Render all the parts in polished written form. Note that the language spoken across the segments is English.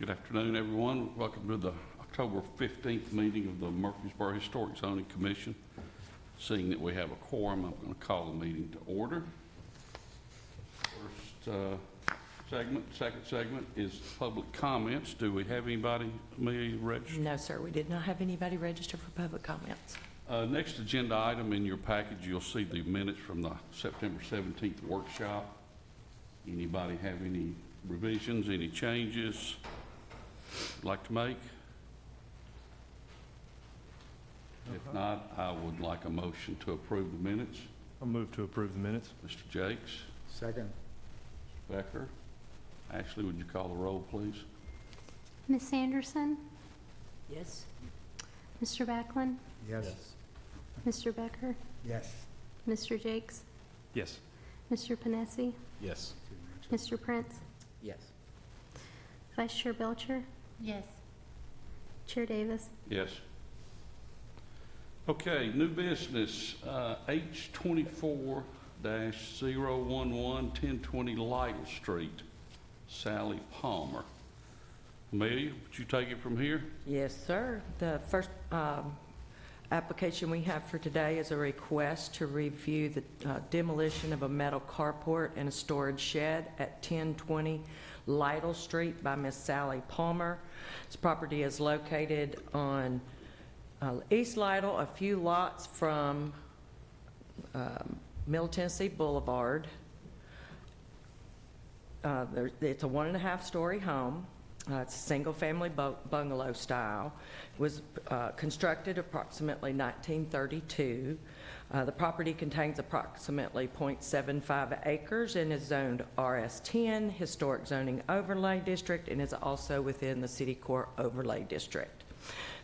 Good afternoon, everyone. Welcome to the October 15th meeting of the Murfreesboro Historic Zoning Commission. Seeing that we have a quorum, I'm going to call the meeting to order. Second segment is public comments. Do we have anybody registered? No, sir, we did not have anybody register for public comments. Next agenda item in your package, you'll see the minutes from the September 17th workshop. Anybody have any revisions, any changes like to make? If not, I would like a motion to approve the minutes. I'll move to approve the minutes. Mr. Jakes, Second. Becker. Ashley, would you call the roll, please? Miss Anderson, Yes. Mr. Backlund, Yes. Mr. Becker, Yes. Mr. Jakes, Yes. Mr. Panesi, Yes. Mr. Prince, Yes. Vice Chair Belcher, Yes. Chair Davis. Yes. Okay, new business, H24-011, 1020 Lytle Street, Sally Palmer. Amelia, would you take it from here? Yes, sir. The first application we have for today is a request to review the demolition of a metal carport and a storage shed at 1020 Lytle Street by Miss Sally Palmer. This property is located on East Lytle, a few lots from Middle Tennessee Boulevard. It's a 1.5-story home. It's a single-family bungalow style. It was constructed approximately 1932. The property contains approximately 0.75 acres and is zoned RS10, Historic Zoning Overlay District, and is also within the City Core Overlay District.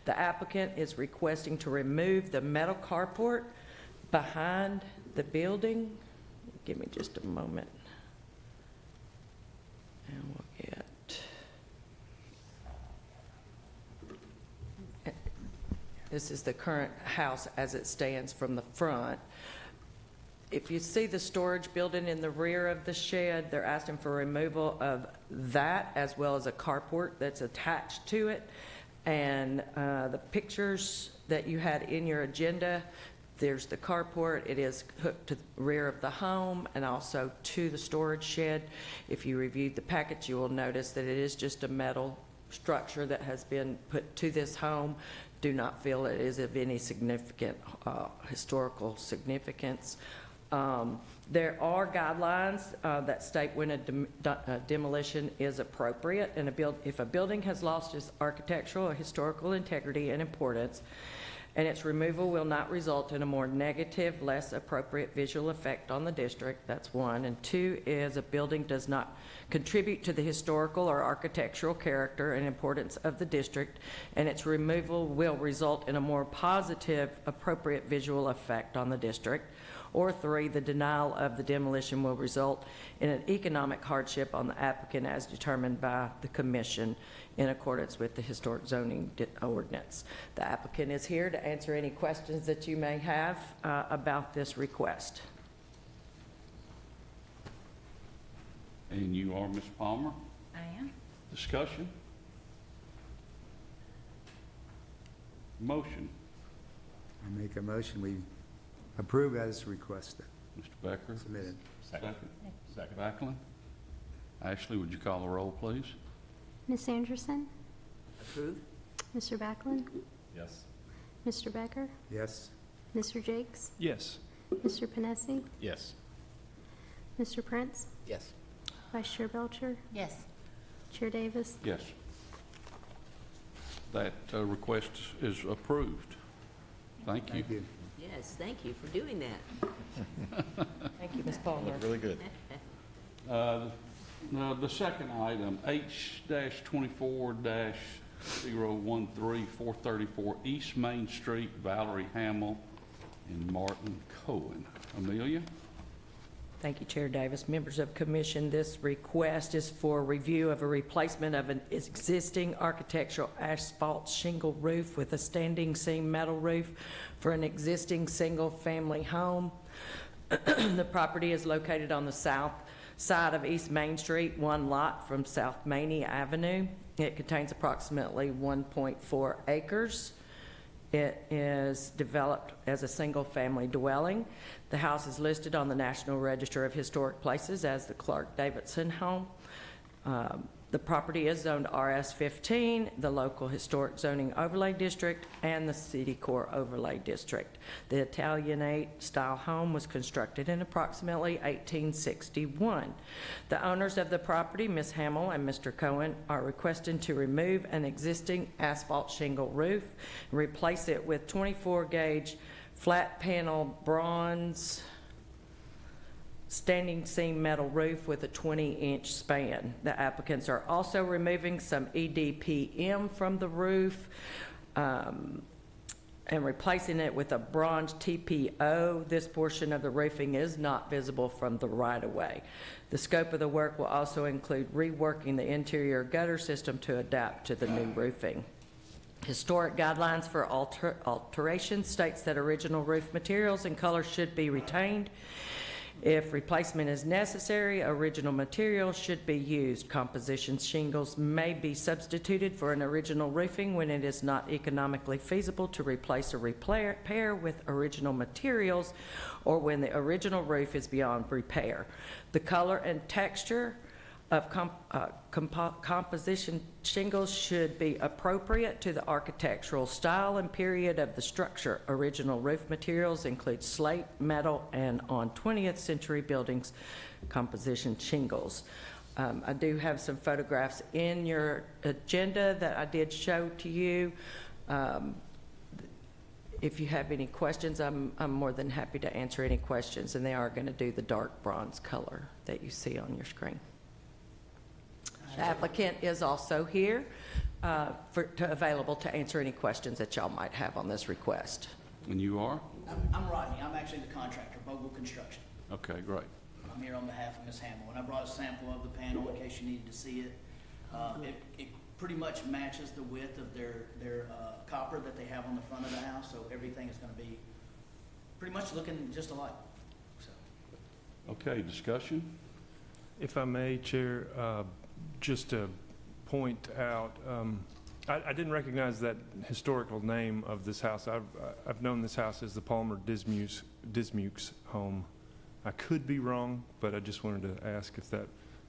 The applicant is requesting to remove the metal carport behind the building. Give me just a moment. And we'll get... This is the current house as it stands from the front. If you see the storage building in the rear of the shed, they're asking for removal of that as well as a carport that's attached to it. And the pictures that you had in your agenda, there's the carport. It is hooked to the rear of the home and also to the storage shed. If you reviewed the package, you will notice that it is just a metal structure that has been put to this home. Do not feel it is of any significant historical significance. There are guidelines that state when a demolition is appropriate, and if a building has lost its architectural or historical integrity and importance, and its removal will not result in a more negative, less appropriate visual effect on the district. That's one. And two is a building does not contribute to the historical or architectural character and importance of the district, and its removal will result in a more positive, appropriate visual effect on the district. Or three, the denial of the demolition will result in an economic hardship on the applicant as determined by the commission in accordance with the historic zoning ordinance. The applicant is here to answer any questions that you may have about this request. And you are Ms. Palmer. I am. Discussion? Motion. I make a motion, we approve as requested, Mr. Becker. submitted. Second. Backlund. Ashley, would you call the roll, please? Miss Anderson, Approve? Mr. Backlund, Yes. Mr. Becker, Yes. Mr. Jakes, Yes. Mr. Panesi, Yes. Mr. Prince, Yes. Vice Chair Belcher, Yes. Chair Davis. Yes. That request is approved. Thank you. Thank you. Yes, thank you for doing that. Thank you, Ms. Palmer. Really good. Now, the second item, H-24-013, 434 East Main Street, Valerie Hamill and Martin Cohen. Amelia? Thank you, Chair Davis. Members of Commission, this request is for review of a replacement of an existing architectural asphalt shingle roof with a standing seam metal roof for an existing single-family home. The property is located on the south side of East Main Street, one lot from South Maney Avenue. It contains approximately 1.4 acres. It is developed as a single-family dwelling. The house is listed on the National Register of Historic Places as the Clark Davidson home. The property is zoned RS-15, the local historic zoning overlay district, and the city core overlay district. The Italianate-style home was constructed in approximately 1861. The owners of the property, Ms. Hamill and Mr. Cohen, are requesting to remove an existing asphalt shingle roof and replace it with 24-gauge flat panel bronze standing seam metal roof with a 20-inch span. The applicants are also removing some EDPM from the roof and replacing it with a bronze TPO. This portion of the roofing is not visible from the right-of-way. The scope of the work will also include reworking the interior gutter system to adapt to the new roofing. Historic guidelines for alteration states that original roof materials and colors should be retained. If replacement is necessary, original materials should be used. Composition shingles may be substituted for an original roofing when it is not economically feasible to replace or repair with original materials, or when the original roof is beyond repair. The color and texture of composition shingles should be appropriate to the architectural style and period of the structure. Original roof materials include slate, metal, and on 20th century buildings, composition shingles. I do have some photographs in your agenda that I did show to you. If you have any questions, I'm more than happy to answer any questions, and they are going to do the dark bronze color that you see on your screen. The applicant is also here available to answer any questions that y'all might have on this request. And you are? I'm Rodney. I'm actually the contractor, Bogle Construction. Okay, great. I'm here on behalf of Ms. Hamill, and I brought a sample of the panel in case you needed to see it. It pretty much matches the width of their copper that they have on the front of the house, so everything is going to be pretty much looking just alike. So. Okay, discussion? If I may, Chair, just to point out, I didn't recognize that historical name of this house. I've known this house as the Palmer Dismukes home. I could be wrong, but I just wanted to ask if that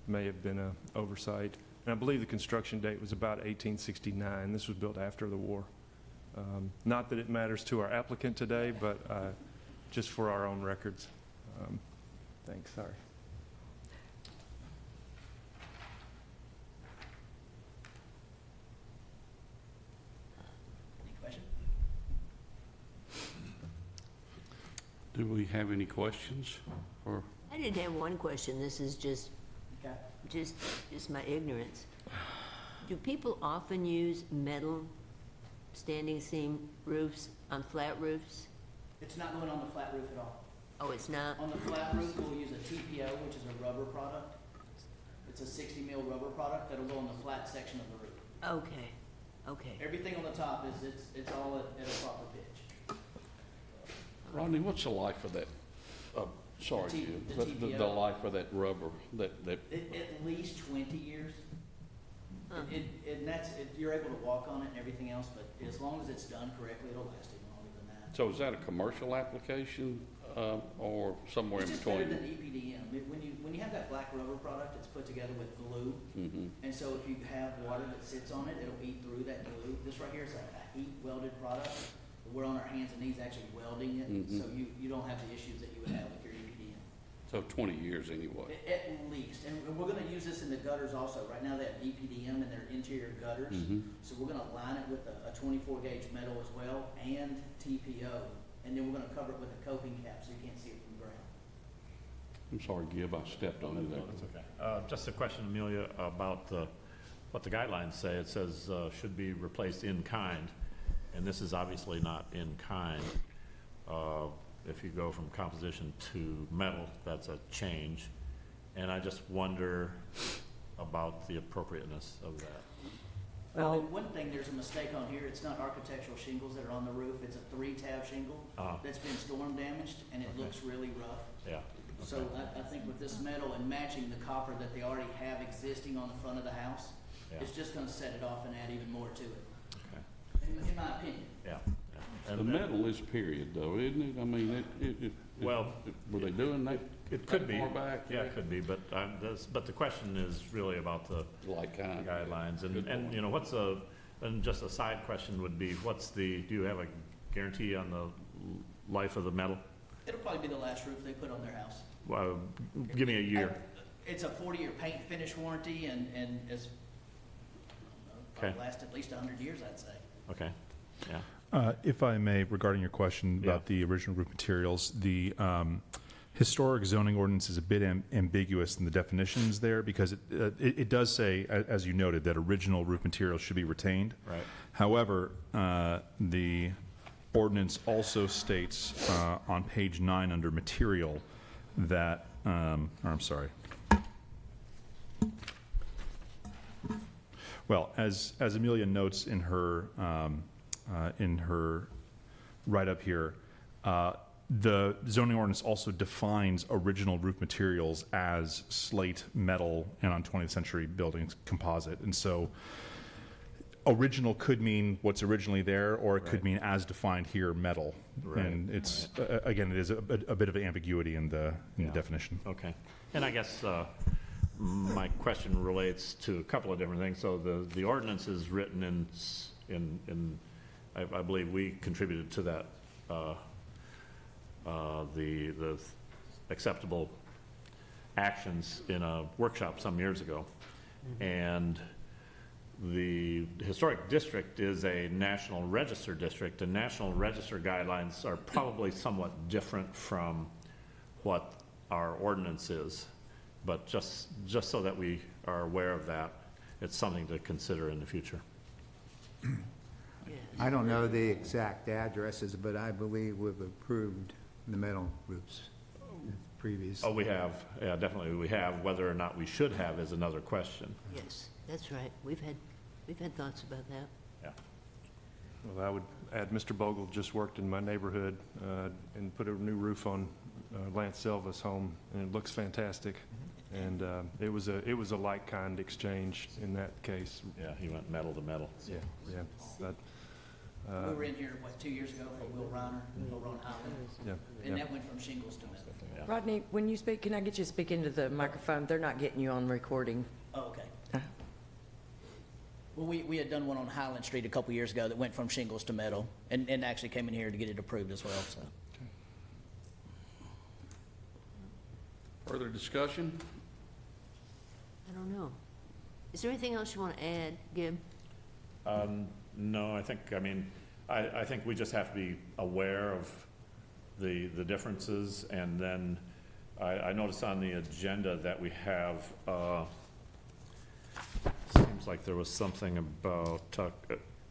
may have been an oversight. And I believe the construction date was about 1869. This was built after the war. Not that it matters to our applicant today, but just for our own records. Thanks, sorry. Any questions? Do we have any questions? Or I did have one question. This is just Okay. my ignorance. Do people often use metal standing seam roofs on flat roofs? It's not going on the flat roof at all. Oh, it's not? On the flat roof, we'll use a TPO, which is a rubber product. It's a 60 mil rubber product that'll go on the flat section of the roof. Okay, okay. Everything on the top it's all at a proper pitch. Rodney, what's the life of that? Sorry, The T- Jim. the The TPO? life of that rubber, that At least 20 years. Huh. And you're able to walk on it and everything else, but as long as it's done correctly, it'll last even longer than that. So is that a commercial application, or somewhere in It's just better between? than EPDM. When you have that black rubber product, it's put together with glue, Mhm. and so if you have water that sits on it, it'll eat through that glue. This right here is a heat welded product. We're on our hands and knees actually welding it, Mhm. so you don't have the issues that you would have with your EPDM. So 20 years anyway. At least, and we're gonna use this in the gutters also. Right now they have EPDM in their interior gutters, Mhm. so we're gonna line it with a 24 gauge metal as well and TPO, and then we're gonna cover it with a coping cap so you can't see it from the ground. I'm sorry, Gib, I stepped on you there. No, that's okay. Just a question, Amelia, about what the guidelines say. It says should be replaced in kind, and this is obviously not in kind. If you go from composition to metal, that's a change. And I just wonder about the appropriateness of that. Well, And one thing, there's a mistake on here. It's not architectural shingles that are on the roof. It's a 3-tab shingle Uh-huh. that's been storm damaged, and it Okay. looks really rough. Yeah, So I think with this metal and matching the copper that they already have existing on the front of the house, Yeah. it's just gonna set it off and add even more to it, Okay. in my opinion. Yeah. The And- metal is period though, isn't it? I mean, Well, were they doing that? It could be. Far back? Yeah, it could be, but but the question is really about the Like kind. guidelines, Good and, point. you know, and just a side question would be, do you have a guarantee on the life of the metal? It'll probably be the last roof they put on their house. Give me a year. It's a 40-year paint finish warranty and it's, Okay. probably last at least 100 years, I'd say. Okay, yeah. If I may, regarding your question Yeah. about the original roof materials, the historic zoning ordinance is a bit ambiguous in the definitions there because it does say, as you noted, that original roof materials should be retained. Right. However, the ordinance also states on page 9 under material that, or I'm sorry. Well, as Amelia notes in her write-up here, the zoning ordinance also defines original roof materials as slate, metal, and on 20th century buildings, composite. And so original could mean what's originally there, or it could mean as defined here, metal. Right. And it's, again, it is a bit of ambiguity in the Yeah. definition. Okay. And I guess my question relates to a couple of different things. So the ordinance is written in I believe we contributed to that, the acceptable actions in a workshop some years ago. And the historic district is a National Register district, and National Register guidelines are probably somewhat different from what our ordinance is. But just so that we are aware of that, it's something to consider in the future. Yeah. I don't know the exact addresses, but I believe we've approved the metal roofs previously. Oh, we have, yeah, definitely we have. Whether or not we should have is another question. Yes, that's right. We've had thoughts about that. Yeah. Well, I would add, Mr. Bogle just worked in my neighborhood and put a new roof on Lance Silva's home, and it looks fantastic. And it was a like-kind exchange in that case. Yeah, he went metal to metal. Yeah, yeah. That, We were in here, 2 years ago for Will Reiner over on Highland, yeah, and yeah. that went from shingles to metal. Yeah. Rodney, when you speak, can I get you to speak into the microphone? They're not getting you on recording. Oh, okay. Well, we had done one on Highland Street a couple years ago that went from shingles to metal, and actually came in here to get it approved as well, so. Further discussion? I don't know. Is there anything else you want to add, Gib? No, I think we just have to be aware of the differences, and then I noticed on the agenda that we have, seems like there was something about,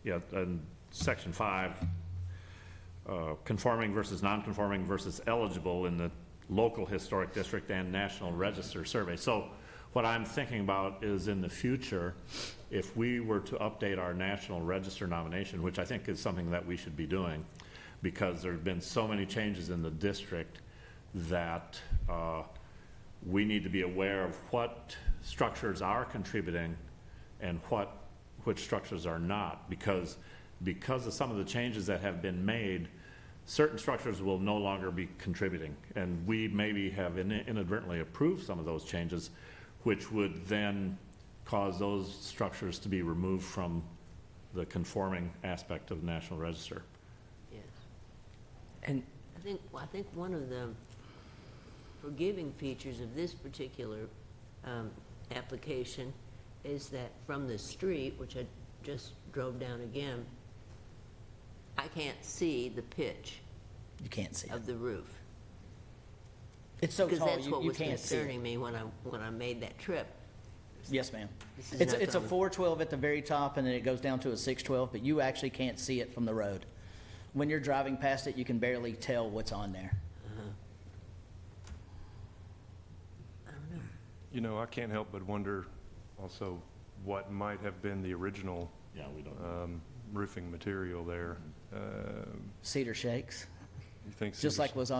in section 5, conforming versus non-conforming versus eligible in the local historic district and National Register survey. So what I'm thinking about is in the future, if we were to update our National Register nomination, which I think is something that we should be doing, because there have been so many changes in the district that we need to be aware of what structures are contributing and which structures are not, because of some of the changes that have been made, certain structures will no longer be contributing, and we maybe have inadvertently approved some of those changes, which would then cause those structures to be removed from the conforming aspect of the National Register. Yes. And I think one of the forgiving features of this particular application is that from the street, which I just drove down again, I can't see the pitch You can't see it. of the roof. It's so Because tall, that's what you was can't see it. concerning me when I made that trip. Yes, ma'am. This is It's, not it's a gonna- 412 at the very top, and then it goes down to a 612, but you actually can't see it from the road. When you're driving past it, you can barely tell what's on there. I don't know. You know, I can't help but wonder also what might have been the original Yeah, we don't. roofing material there. Cedar shakes. You think Just like Cedar- was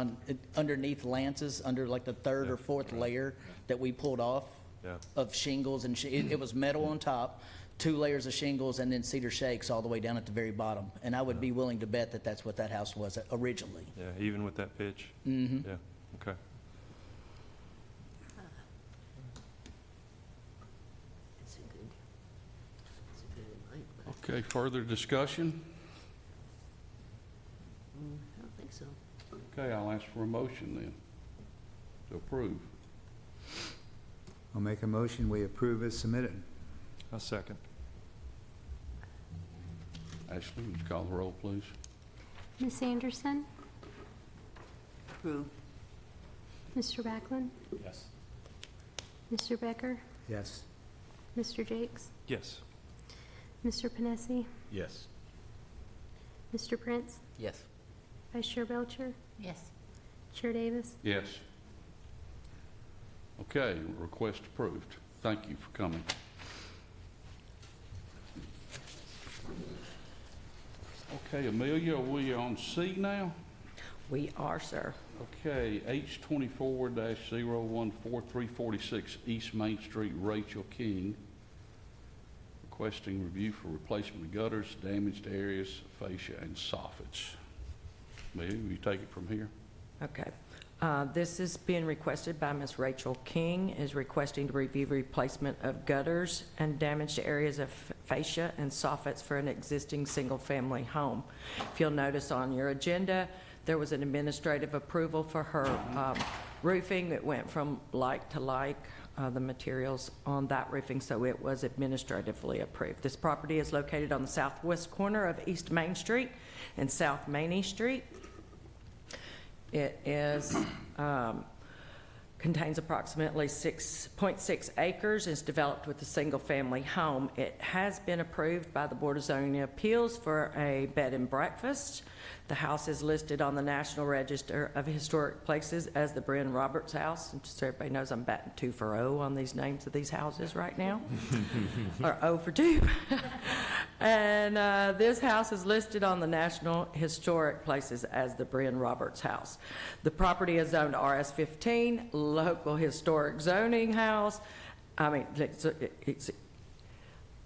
underneath Lance's, under like the third or fourth layer that we pulled off Yeah. of shingles, and it was metal on top, 2 layers of shingles, and then cedar shakes all the way down at the very bottom. And I would be willing to bet that that's what that house was originally. Yeah, even with that pitch? Mm-hmm. Yeah, okay. It's a good light, but Okay, further discussion? I don't think so. Okay, I'll ask for a motion then to approve. I'll make a motion, we approve as submitted. A second. Ashley, would you call the roll, please? Ms. Anderson? Approved. Mr. Backlund? Yes. Mr. Becker? Yes. Mr. Jakes? Yes. Mr. Panesi? Yes. Mr. Prince? Yes. Vice Chair Belcher? Yes. Chair Davis? Yes. Okay, request approved. Thank you for coming. Okay, Amelia, are we on C now? We are, sir. Okay, H 24-014346 East Main Street, Rachel King, requesting review for replacement of gutters, damaged areas, fascia, and soffits. Amelia, will you take it from here? Okay. This is being requested by Ms. Rachel King, is requesting to review replacement of gutters and damaged areas of fascia and soffits for an existing single-family home. If you'll notice on your agenda, there was an administrative approval for her roofing. It went from like to like, the materials on that roofing, so it was administratively approved. This property is located on the southwest corner of East Main Street and South Maney Street. It is, contains approximately 6.6 acres, is developed with a single-family home. It has been approved by the Board of Zoning Appeals for a bed and breakfast. The house is listed on the National Register of Historic Places as the Bryn Roberts House. And just so everybody knows, I'm batting 2 for 0 on these names of these houses right now, or 0 for 2. And this house is listed on the National Historic Places as the Bryn Roberts House. The property is zoned RS-15, local historic zoning house. It's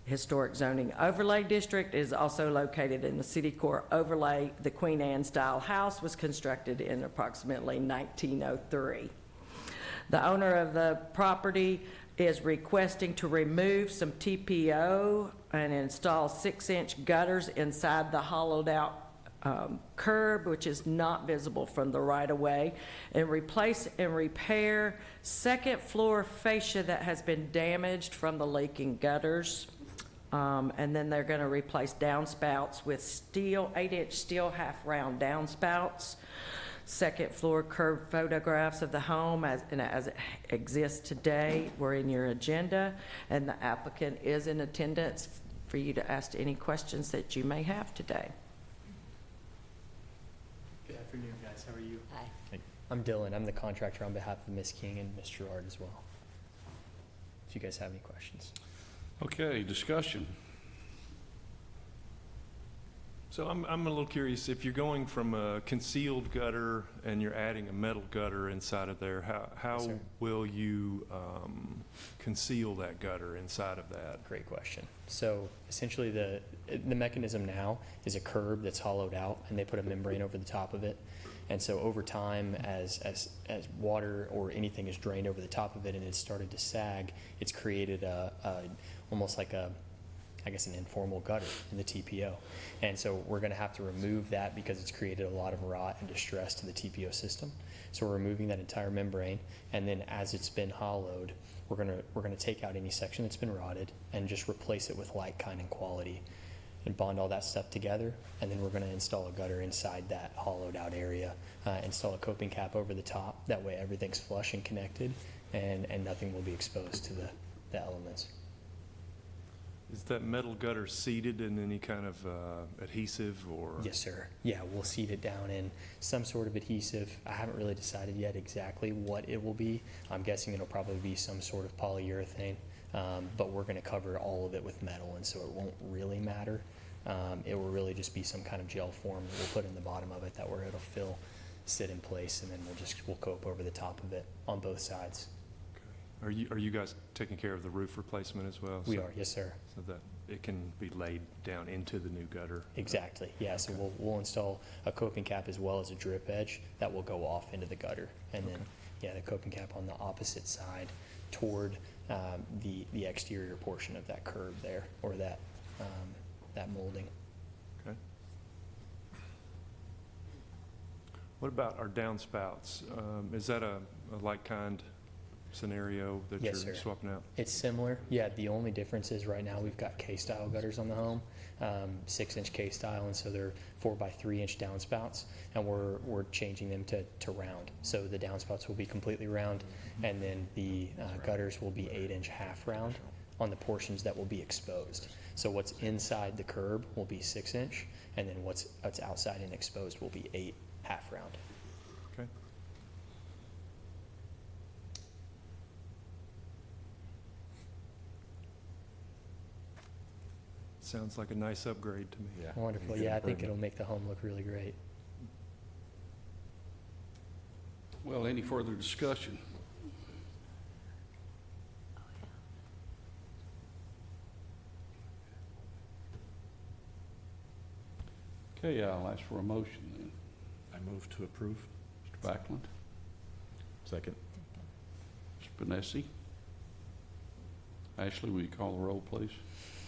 Historic Zoning Overlay District, is also located in the City Core Overlay. The Queen Anne style house was constructed in approximately 1903. The owner of the property is requesting to remove some TPO and install 6-inch gutters inside the hollowed out curb, which is not visible from the right-of-way, and replace and repair second floor fascia that has been damaged from the leaking gutters. And then they're going to replace downspouts with steel, 8-inch steel half-round downspouts. Second floor curved photographs of the home as it exists today were in your agenda, and the applicant is in attendance for you to ask any questions that you may have today. Good afternoon, guys. How are you? Aye. I'm Dylan. I'm the contractor on behalf of Ms. King and Mr. Gerard as well. If you guys have any questions. Okay, discussion. So I'm a little curious, if you're going from a concealed gutter and you're adding a metal gutter inside of there, how sir. will you conceal that gutter inside of that? Great question. So essentially the mechanism now is a curb that's hollowed out and they put a membrane over the top of it. And so over time, as water or anything is drained over the top of it and it's started to sag, it's created almost like an informal gutter in the TPO. And so we're going to have to remove that because it's created a lot of rot and distress to the TPO system. So we're removing that entire membrane, and then as it's been hollowed, we're going to take out any section that's been rotted and just replace it with like, kind, and quality, and bond all that stuff together. And then we're going to install a gutter inside that hollowed out area, install a coping cap over the top. That way everything's flush and connected, and nothing will be exposed to the elements. Is that metal gutter seated in any kind of adhesive or? Yes, sir. Yeah, we'll seat it down in some sort of adhesive. I haven't really decided yet exactly what it will be. I'm guessing it'll probably be some sort of polyurethane, but we're going to cover all of it with metal, and so it won't really matter. It will really just be some kind of gel form that we'll put in the bottom of it that where it'll fill sit in place, and then we'll cope over the top of it on both sides. Are you guys taking care of the roof replacement as well? We So- are, yes, sir. So that it can be laid down into the new gutter? Exactly, yeah, so we'll install a coping cap as well as a drip edge that will go off into the gutter. And then, Okay. yeah, the coping cap on the opposite side toward the exterior portion of that curb there, or that molding. Okay. What about our downspouts? Is that a like-kind scenario that you're Yes, sir. swapping out? It's similar, yeah, the only difference is right now we've got K-style gutters on the home, 6-inch K-style, and so they're 4x3-inch downspouts, and we're changing them to round. So the downspouts will be completely round, and then the gutters will be 8-inch half round on the portions that will be exposed. So what's inside the curb will be 6-inch, and then what's outside and exposed will be 8 half round. Okay. Sounds like a nice upgrade to me. Yeah. Wonderful, Good yeah, I think improvement. it'll make the home look really great. Well, any further discussion? Okay, I'll ask for a motion then. I move to approve. Mr. Backlund, Second. Mr. Panesi. Ashley, will you call the roll, please?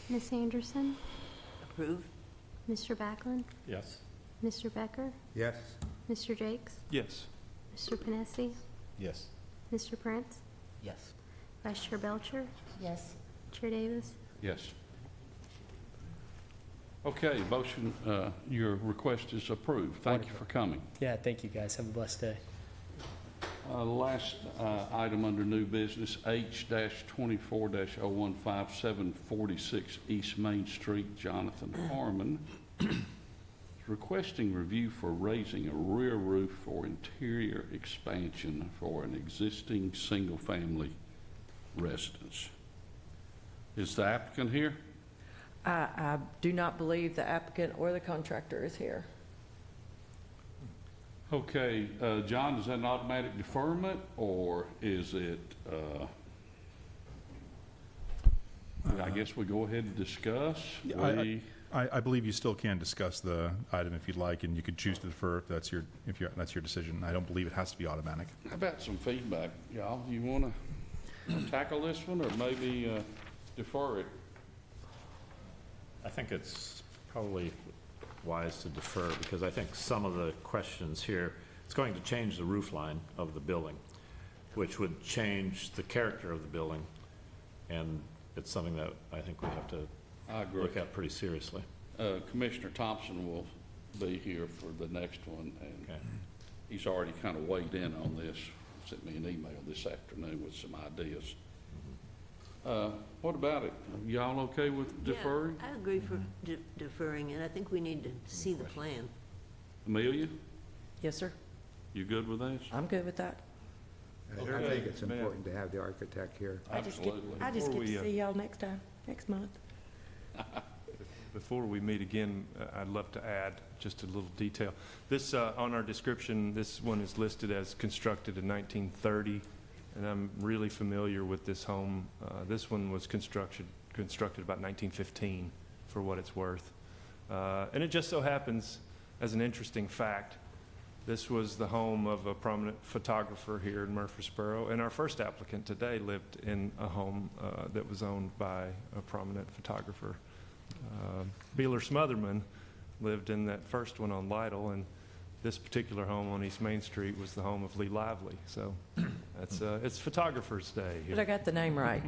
Ms. Anderson, Approve? Mr. Backlund, Yes. Mr. Becker, Yes? Mr. Jakes, Yes. Mr. Panesi, Yes. Mr. Prince, Yes. Vice Chair Belcher, Yes. Chair Davis. Yes. Okay, motion, your request is approved. Thank you for coming. Yeah, thank you, guys, have a blessed day. Last item under new business, H-24-015746 East Main Street, Jonathan Harmon is requesting review for raising a rear roof for interior expansion for an existing single-family residence. Is the applicant here? I do not believe the applicant or the contractor is here. Okay, John, is that an automatic deferment, or is it, I guess we go ahead and discuss? Yeah, I believe you still can discuss the item if you'd like, and you could choose to defer if that's your decision. I don't believe it has to be automatic. How about some feedback, y'all? You want to tackle this one, or maybe defer it? I think it's probably wise to defer, because I think some of the questions here, it's going to change the roof line of the building, which would change the character of the building, and it's something that I think we have to I agree. look at pretty seriously. Commissioner Thompson will be here for the next one, and Okay. he's already kind of weighed in on this, sent me an email this afternoon with some ideas. What about it? Y'all okay with deferring? Yeah, I agree for deferring, and I think we need to see the plan. Amelia, Yes, sir, you good with this? I'm good with that. I Okay. think it's Ma'am. important to have the architect here. I just get Absolutely. to Before we, see y'all next time, next month. Before we meet again, I'd love to add just a little detail. This, on our description, this one is listed as constructed in 1930, and I'm really familiar with this home. This one was constructed about 1915, for what it's worth. And it just so happens, as an interesting fact, this was the home of a prominent photographer here in Murfreesboro, and our first applicant today lived in a home that was owned by a prominent photographer. Beeler Smotherman lived in that first one on Lytle, and this particular home on East Main Street was the home of Lee Lively. So it's Photographer's Day But I here. got the name right?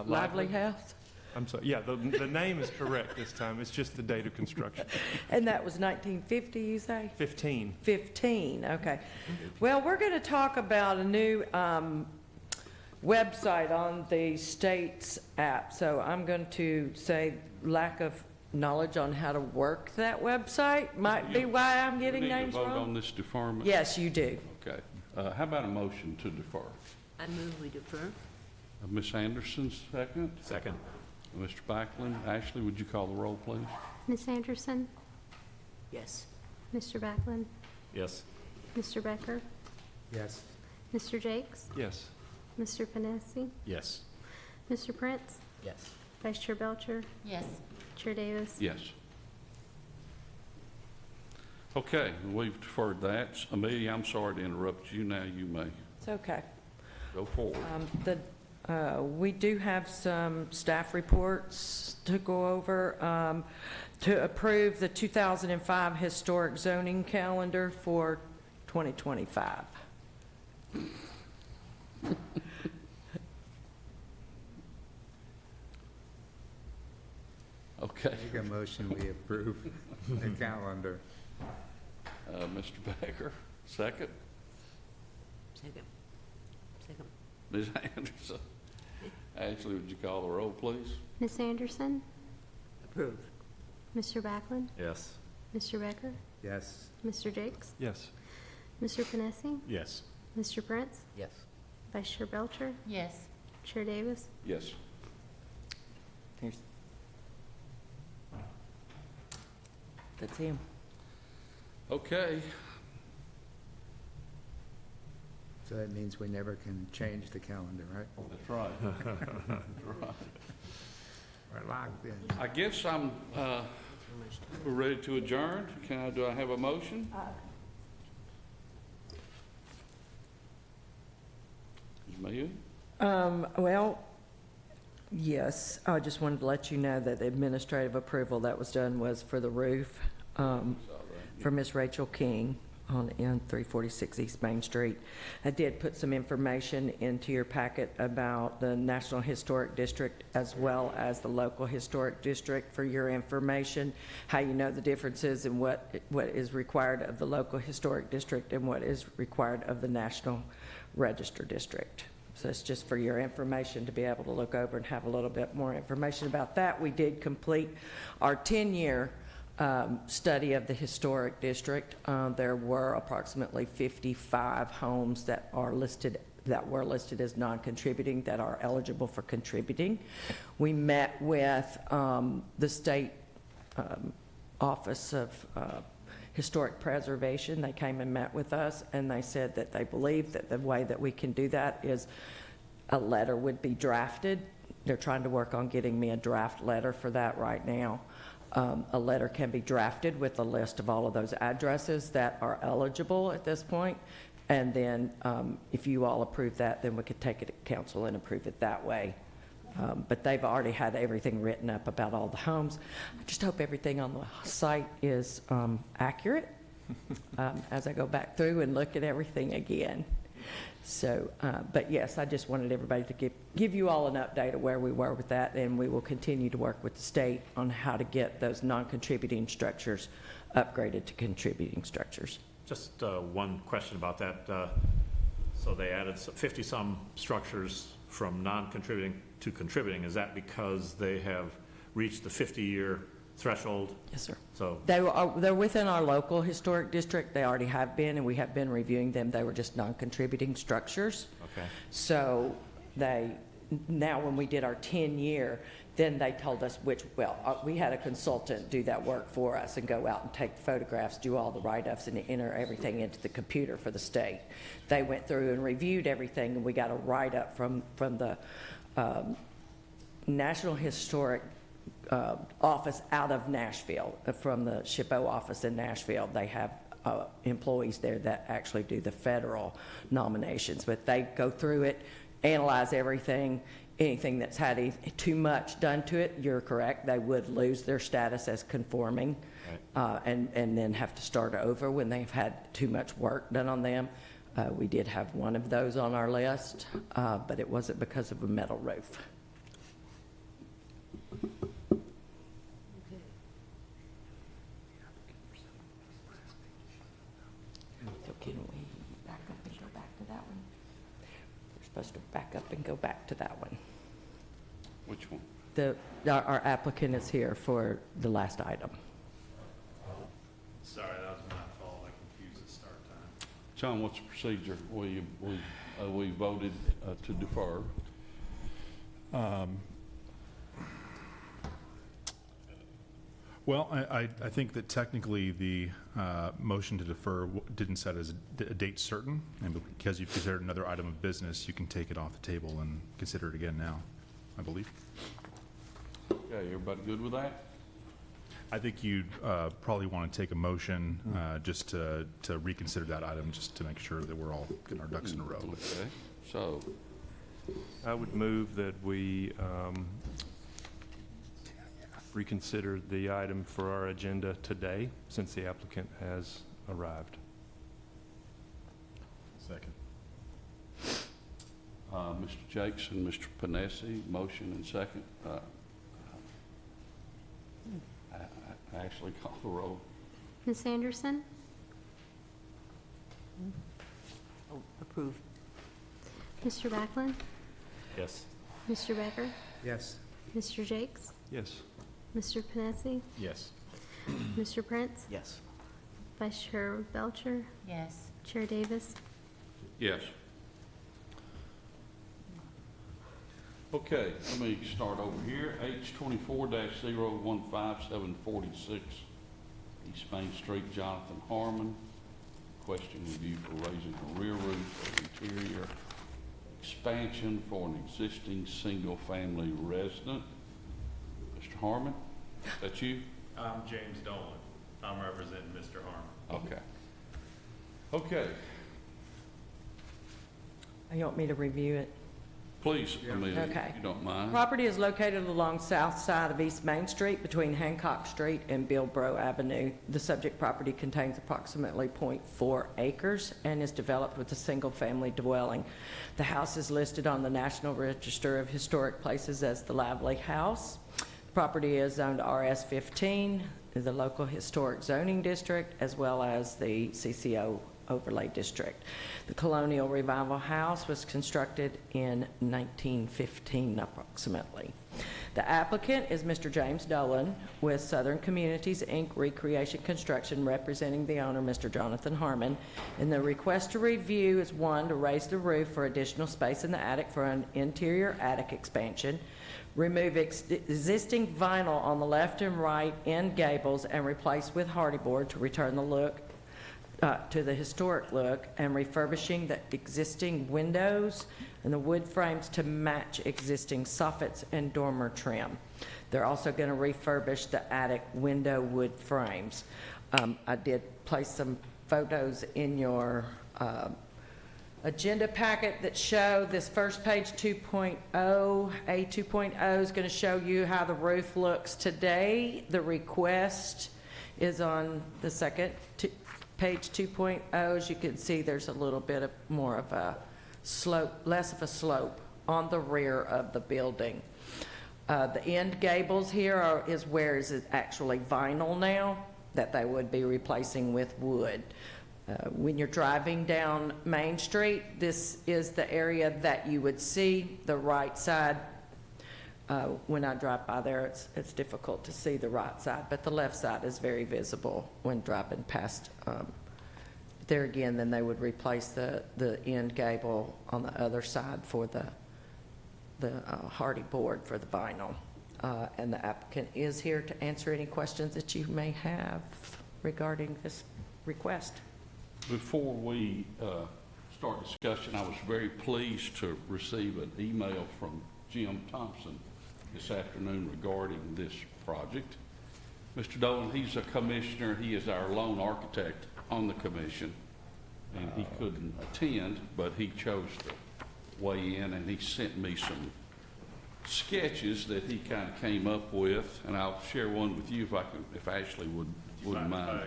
Lively House? I'm sorry, yeah, the name is correct this time. It's just the date of construction. And that was 1950, you say? 15. 15, okay. Well, we're going to talk about a new website on the state's app. So I'm going to say lack of knowledge on how to work that website might be why I'm getting names We need to vote on wrong. this deferment? Yes, you do. Okay. How about a motion to defer? I move we defer. Ms. Anderson, second. Second. Mr. Backlund. Ashley, would you call the roll, please? Ms. Anderson, Yes. Mr. Backlund, Yes. Mr. Becker? Yes. Mr. Jakes? Yes. Mr. Panesi? Yes. Mr. Prince? Yes. Vice Chair Belcher? Yes. Chair Davis? Yes. Okay, we've deferred that. Amelia, I'm sorry to interrupt you. Now you may It's okay. go forward. We do have some staff reports to go over. To approve the 2005 historic zoning calendar for 2025. Okay, Make a motion, we approve the calendar. Mr. Becker, second. Second. Second. Ms. Anderson. Ashley, would you call the roll, please? Ms. Anderson? Approved. Mr. Backlund? Yes. Mr. Becker? Yes. Mr. Jakes? Yes. Mr. Panesi? Yes. Mr. Prince? Yes. Vice Chair Belcher? Yes. Chair Davis? Yes. That's him. Okay, So that means we never can change the calendar, right? that's right. That's right. We're locked in. I guess we're ready to adjourn. Do I have a motion? Ms. Mayor? Well, yes, I just wanted to let you know that the administrative approval that was done was for the roof for Miss Rachel King on N346 East Main Street. I did put some information into your packet about the National Historic District as well as the local historic district for your information, how you know the differences in what is required of the local historic district and what is required of the National Register District. So it's just for your information to be able to look over and have a little bit more information about that. We did complete our 10-year study of the historic district. There were approximately 55 homes that were listed as non-contributing that are eligible for contributing. We met with the state Office of Historic Preservation. They came and met with us, and they said that they believe that the way that we can do that is a letter would be drafted. They're trying to work on getting me a draft letter for that right now. A letter can be drafted with a list of all of those addresses that are eligible at this point. And then if you all approve that, then we could take it to council and approve it that way. But they've already had everything written up about all the homes. I just hope everything on the site is accurate as I go back through and look at everything again. So, but yes, I just wanted everybody to give you all an update of where we were with that, and we will continue to work with the state on how to get those non-contributing structures upgraded to contributing structures. Just one question about that. So they added 50-some structures from non-contributing to contributing. Is that because they have reached the 50-year threshold? Yes, sir. So They're within our local historic district. They already have been, and we have been reviewing them. They were just non-contributing structures. okay. So now when we did our 10-year, then they told us we had a consultant do that work for us and go out and take photographs, do all the write-ups, and enter everything into the computer for the state. They went through and reviewed everything, and we got a write-up from the National Historic office out of Nashville, from the SHPO office in Nashville. They have employees there that actually do the federal nominations, but they go through it, analyze everything. Anything that's had too much done to it, you're correct, they would lose their status as conforming, and then have to start over when they've had too much work done on them. We did have one of those on our list, but it wasn't because of a metal roof. So can we back up and go back to that one? We're supposed to back up and go back to that one. Which one? Our applicant is here for the last item. Sorry, that was my fault. I confused the start time. John, what's the procedure? We voted to defer. Well, I think that technically the motion to defer didn't set as a date certain, and because you've considered another item of business, you can take it off the table and consider it again now, I believe. Okay, everybody good with that? I think you'd probably want to take a motion just to reconsider that item, just to make sure that we're all getting our ducks in a row. Okay, so, I would move that we reconsider the item for our agenda today, since the applicant has arrived. Second. Mr. Jakes and Mr. Panesi, motion and second. I actually call the roll. Ms. Anderson? Oh, approve. Mr. Backlund? Yes. Mr. Becker? Yes. Mr. Jakes? Yes. Mr. Panesi? Yes. Mr. Prince? Yes. Vice Chair Belcher? Yes. Chair Davis? Yes. Okay, let me start over here. H 24-015746, East Main Street, Jonathan Harmon. Question review for raising a rear roof or interior expansion for an existing single-family resident. Mr. Harmon, is that you? I'm James Dolan. I'm representing Mr. Harmon. Okay. Okay, You want me to review it? please, Amelia, Okay. if you don't mind. Property is located along south side of East Main Street between Hancock Street and Bilbro Avenue. The subject property contains approximately .4 acres and is developed with a single-family dwelling. The house is listed on the National Register of Historic Places as the Lavely House. The property is zoned RS-15, the local historic zoning district, as well as the CCO overlay district. The Colonial Revival House was constructed in 1915 approximately. The applicant is Mr. James Dolan with Southern Communities, Inc., Recreation Construction, representing the owner, Mr. Jonathan Harmon. And the request to review is, one, to raise the roof for additional space in the attic for an interior attic expansion, remove existing vinyl on the left and right end gables and replace with hardy board to return the look to the historic look, and refurbishing the existing windows and the wood frames to match existing soffits and dormer trim. They're also going to refurbish the attic window wood frames. I did place some photos in your agenda packet that show this first page 2.0. A 2.0 is going to show you how the roof looks today. The request is on the second page 2.0. As you can see, there's a little bit of more of a slope, less of a slope on the rear of the building. The end gables here is where is it actually vinyl now that they would be replacing with wood. When you're driving down Main Street, this is the area that you would see. The right side, when I drive by there, it's difficult to see the right side, but the left side is very visible when driving past there again. Then they would replace the end gable on the other side for the hardy board for the vinyl. And the applicant is here to answer any questions that you may have regarding this request. Before we start discussion, I was very pleased to receive an email from Jim Thompson this afternoon regarding this project. Mr. Dolan, he's a commissioner. He is our lone architect on the commission, and he couldn't attend, but he chose to weigh in, and he sent me some sketches that he kind of came up with, and I'll share one with you if Ashley wouldn't mind.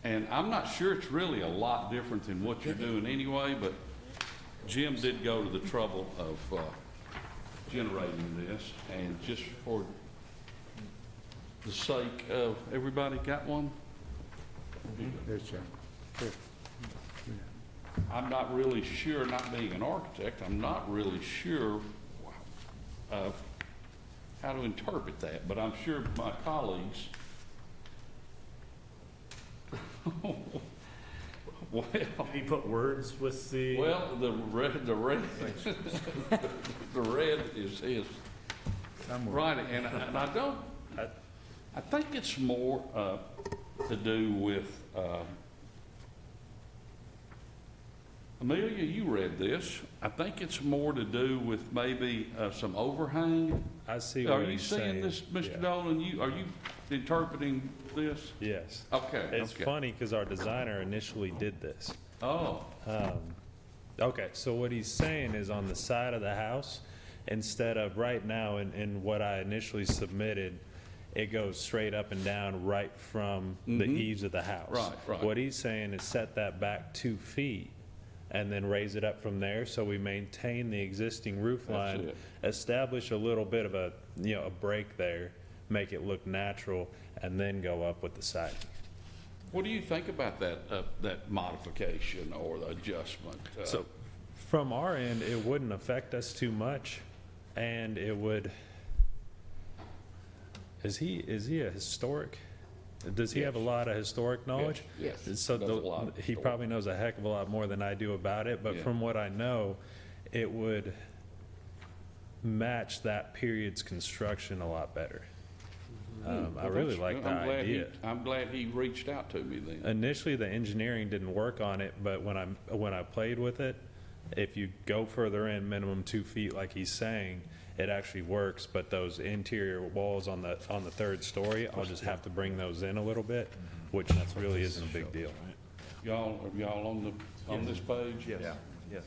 And I'm not sure it's really a lot different than what you're doing anyway, but Jim did go to the trouble of generating this, and just for the sake of, everybody got one? There's Chuck. Here. I'm not really sure, not being an architect, I'm not really sure how to interpret that, but I'm sure my colleagues well, Did he put words with the? well, the red the red is Somewhere. right, and I don't, I think it's more to do with, Amelia, you read this. I think it's more to do with maybe some overhang. I see Are what you he's seeing saying. this, Mr. Yeah. Dolan? Are you interpreting this? Yes. Okay, It's okay. funny because our designer initially did this. Oh, Okay, so what he's saying is on the side of the house, instead of right now in what I initially submitted, it goes straight up and down right from the eaves of the house. Right, right. What he's saying is set that back 2 feet and then raise it up from there, so we maintain the existing roof That's line, it. establish a little bit of a, a break there, make it look natural, and then go up with the siding. what do you think about that modification or the adjustment? So, from our end, it wouldn't affect us too much, and it would, is he a historic? Does he have a lot of historic knowledge? Yes, So does a lot of he historic. probably knows a heck of a lot more than I do about it, but Yeah. from what I know, it would match that period's construction a lot really Well, that's- like the I'm glad he- idea. I'm glad he reached out to me then. Initially, the engineering didn't work on it, but when I played with it, if you go further in, minimum 2 feet, like he's saying, it actually works. But those interior walls on the third story, I'll just have to bring those in a little bit, which really isn't a big deal. Are y'all on this page? Yes. Yes.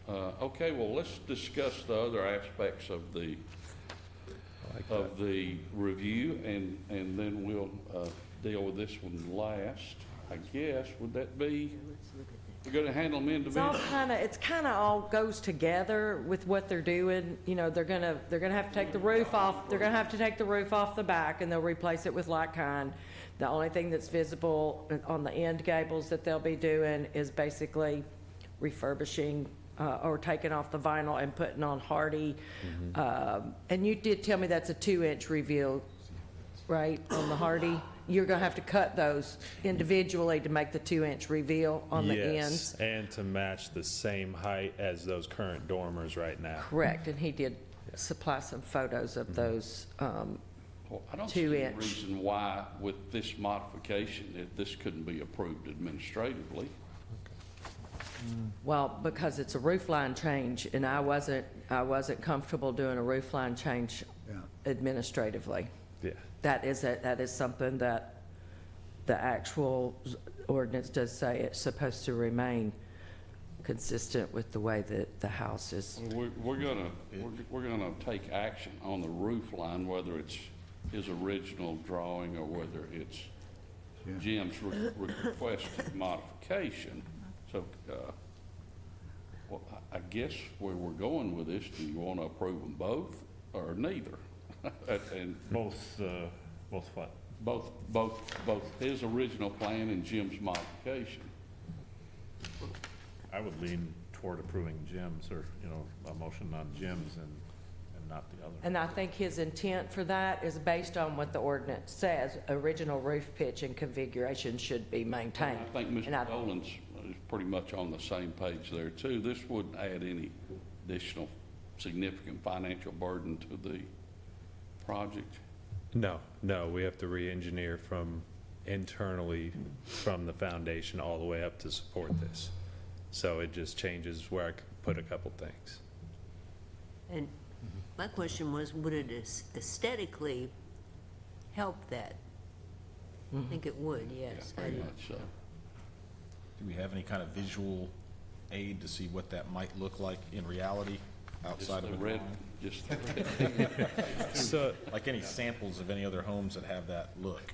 Okay, well, let's discuss the other aspects of the review, and then we'll deal with this one last, I guess. Would that be, we're gonna handle them It's all individually? it's kind of all goes together with what they're doing. You know, they're gonna have to take the roof off, they're gonna have to take the roof off the back, and they'll replace it with like kind. The only thing that's visible on the end gables that they'll be doing is basically refurbishing or taking off the vinyl and putting on hardy. And you did tell me that's a 2-inch reveal, right, on the hardy? You're gonna have to cut those individually to make the 2-inch reveal on the ends? Yes, and to match the same height as those current dormers right now. Correct, and he did supply some photos of those. Well, I don't see any 2-inch. reason why, with this modification, that this couldn't be approved administratively. Well, because it's a roof line change, and I wasn't comfortable doing a roof line change Yeah. administratively. Yeah. That is something that the actual ordinance does say it's supposed to remain consistent with the way that the house is. We're gonna take action on the roof line, whether it's his original drawing or whether it's Yeah. Jim's requested modification. So, well, I guess where we're going with this, do you want to approve them both or neither? And Both what? both his original plan and Jim's modification. I would lean toward approving Jim's, or, a motion on Jim's and not the other. And I think his intent for that is based on what the ordinance says, original roof pitch and configuration should be maintained. I think And I- Mr. Dolan's is pretty much on the same page there too. This wouldn't add any additional significant financial burden to the project. No, we have to re-engineer from internally, from the foundation all the way up to support this. So it just changes where I could put a couple things. And my question was, would it aesthetically help that? I think it would, yes. Yeah, very much so. Do we have any kind of visual aid to see what that might look like in reality outside of a red, drawing? just the red. So, Like any samples of any other homes that have that look?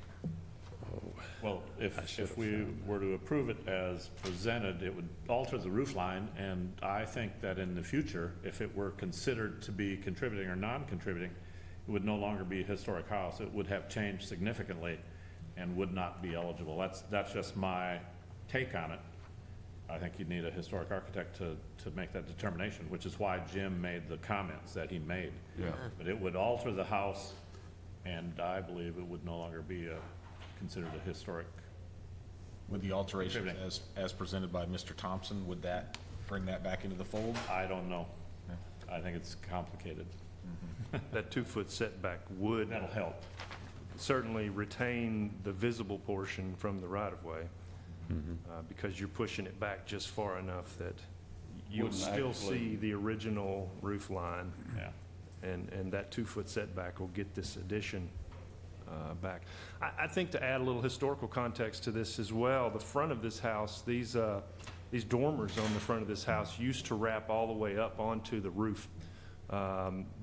Well, if we were to approve it as presented, it would alter the roof line, and I think that in the future, if it were considered to be contributing or non-contributing, it would no longer be a historic house. It would have changed significantly and would not be eligible. That's just my take on it. I think you'd need a historic architect to make that determination, which is why Jim made the comments that he made. Yeah. But it would alter the house, and I believe it would no longer be considered a historic. With the alterations Contributing. as presented by Mr. Thompson, would that bring that back into the fold? I don't know. I think it's complicated. that 2-foot setback would That'll help. certainly retain the visible portion from the right-of-way, because you're pushing it back just far enough that you'll Wouldn't still actually- see the original roof line, Yeah. and that 2-foot setback will get this addition back. I think to add a little historical context to this as well, the front of this house, these dormers on the front of this house used to wrap all the way up onto the roof.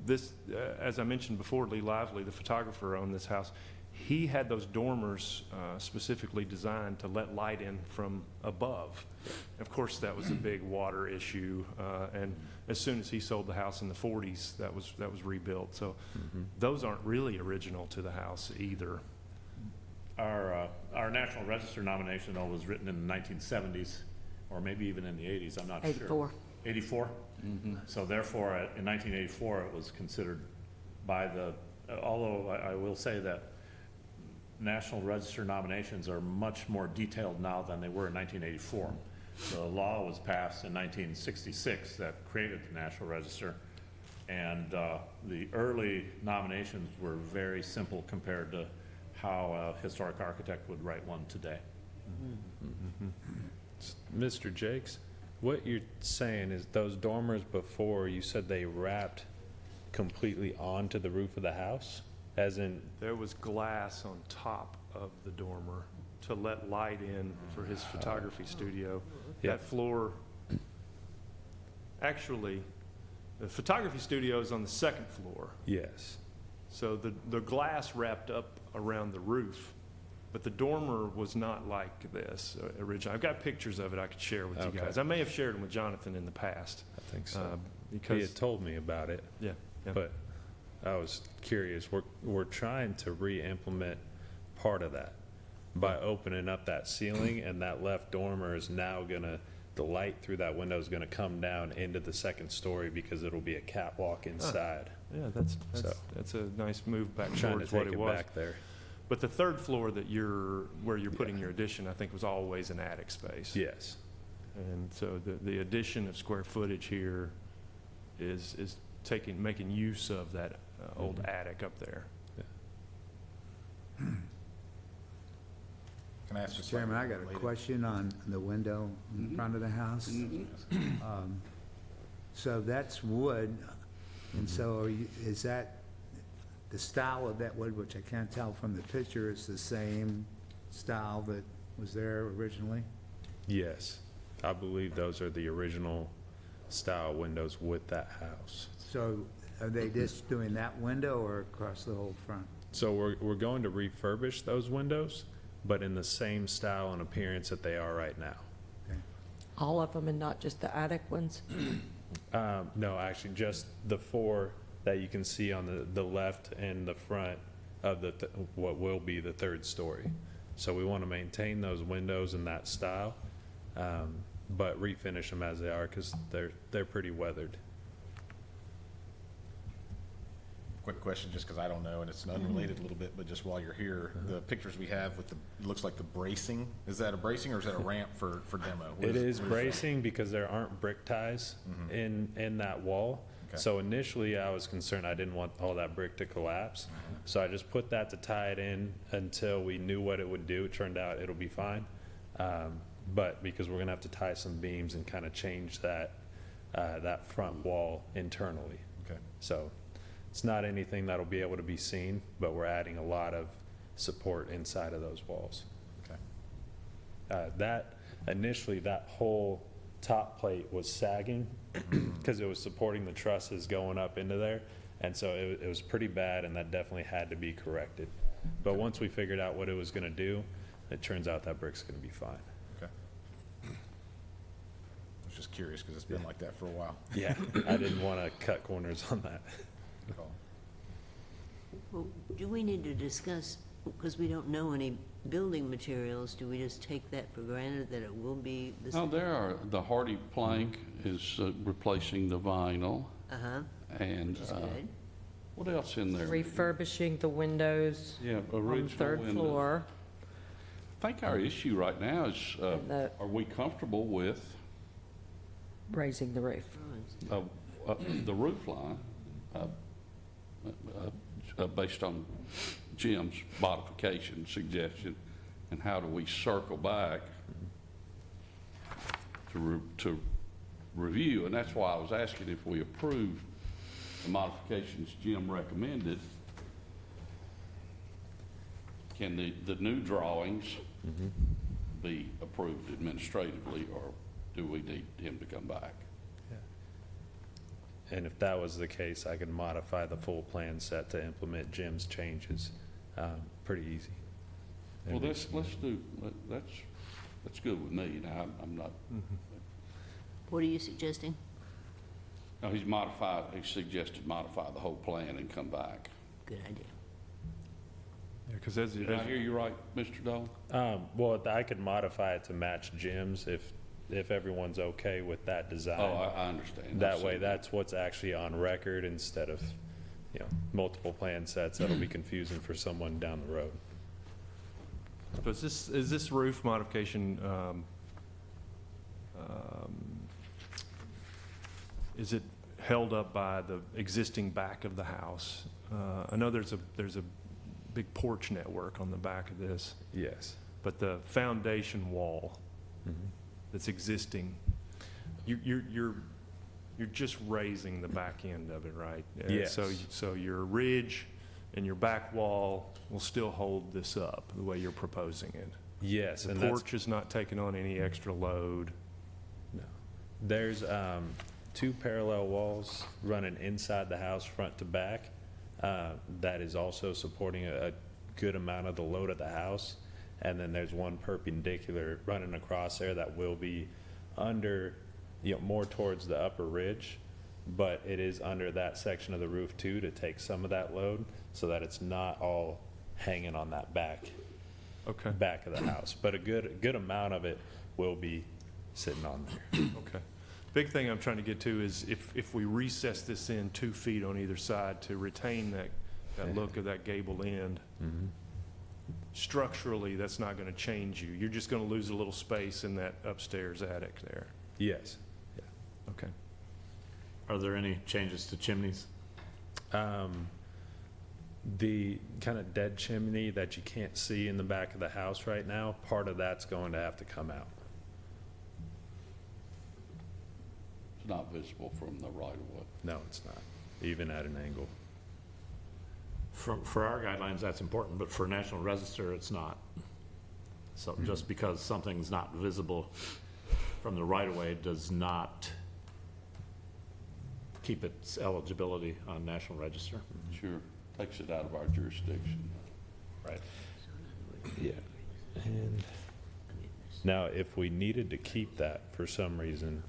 This, as I mentioned before, Lee Lively, the photographer on this house, he had those dormers specifically designed to let light in from above. Of course, that was a big water issue, and as soon as he sold the house in the 40s, that was rebuilt. So those aren't really original to the house either. Our National Register nomination, though, was written in the 1970s, or maybe even in the 80s, I'm not sure. 84. 84? So therefore, in 1984, it was considered by the, although I will say that National Register nominations are much more detailed now than they were in 1984. The law was passed in 1966 that created the National Register, and the early nominations were very simple compared to how a historic architect would write one today. Mr. Jakes, what you're saying is those dormers before, you said they wrapped completely onto the roof of the house? As in, There was glass on top of the dormer to let light in for his photography studio. Yeah. That floor, actually, the photography studio is on the second floor. yes. So the glass wrapped up around the roof, but the dormer was not like this originally. I've got pictures of it I could share with you Okay. guys. I may have shared them with Jonathan in the past. I think so. He Because, had told me about it, yeah. but I was curious. We're trying to re-implement part of that by opening up that ceiling, and that left dormer is now gonna, the light through that window is gonna come down into the second story because it'll be a catwalk inside. Yeah, So- that's a nice move back Trying to towards what take it it was. back there. But the third floor that where you're putting your addition, I think was always an attic space. Yes. And so the addition of square footage here is making use of that old attic up there. Can I ask Mr. just Chairman, I got a related? question on the window in front of the house. So that's wood, and so is that, the style of that wood, which I can't tell from the picture, is the same style that was there originally? Yes. I believe those are the original style windows with that house. So are they just doing that window or across the whole front? So we're going to refurbish those windows, but in the same style and appearance that they are right now. All of them and not just the attic ones? No, actually, just the 4 that you can see on the left and the front of what will be the third story. So we want to maintain those windows in that style, but refinish them as they are because they're pretty weathered. Quick question, just because I don't know, and it's unrelated a little bit, but just while you're here, the pictures we have with it looks like the bracing, is that a bracing or is that a ramp for demo? What It is what that? bracing because there aren't brick ties in that wall. Okay. So initially, I was concerned I didn't want all that brick to collapse. So I just put that to tie it in until we knew what it would do. It turned out it'll be fine. But because we're gonna have to tie some beams and kind of change that front wall internally. Okay. So it's not anything that'll be able to be seen, but we're adding a lot of support inside of those walls. Okay. Initially, that whole top plate was sagging because it was supporting the trusses going up into there. And so it was pretty bad, and that definitely had to be corrected. But once we figured out what it was gonna do, it turns out that brick's gonna be fine. Okay. I was just curious, because it's been like that for a while. Yeah, I didn't wanna cut corners on that. Good call. Well, do we need to discuss, because we don't know any building materials, do we just take that for granted that it will be the Oh, same? there are, the hardy plank is replacing the vinyl, Uh-huh, and which is good. what else in there? Refurbishing the windows Yeah, on the original third windows. floor. I think our issue right now is, And the- are we comfortable with Raising the roof. the roof line? based on Jim's modification suggestion, and how do we circle back to review? And that's why I was asking if we approve the modifications Jim recommended, can the new drawings be approved administratively, or do we need him to come back? And if that was the case, I could modify the full plan set to implement Jim's changes. Pretty easy. Well, that's good with me. Now, I'm not, What are you suggesting? no, he suggested modify the whole plan and come back. Good idea. Because Did I hear you right, Mr. Dole? Well, I could modify it to match Jim's if everyone's okay with that design. Oh, I understand. That way, that's what's actually on record instead of, multiple plan sets. That'll be confusing for someone down the road. So is this roof modification, is it held up by the existing back of the house? I know there's a big porch network on the back of this, Yes. but the foundation wall that's existing, you're just raising the back end of it, right? Yes. So your ridge and your back wall will still hold this up the way you're proposing it. Yes, The and that's, porch is not taking on any extra load. no. There's 2 parallel walls running inside the house, front to back. That is also supporting a good amount of the load of the house. And then there's one perpendicular running across there that will be under, more towards the upper ridge, but it is under that section of the roof too to take some of that load so that it's not all hanging on that back of the house. But a good amount of it will be sitting on there. Okay. Big thing I'm trying to get to is if we recess this in 2 feet on either side to retain that look of that gable end, structurally, that's not going to change you. You're just going to lose a little space in that upstairs attic there. Yes. Okay. Are there any changes to chimneys? The kind of dead chimney that you can't see in the back of the house right now, part of that's going to have to come out. It's not visible from the right of way. No, it's not, even at an angle. For our guidelines, that's important, but for National Register, it's not. So just because something's not visible from the right-of-way does not keep its eligibility on National Register. Sure, takes it out of our jurisdiction. Right. Yeah. And now, if we needed to keep that for some reason,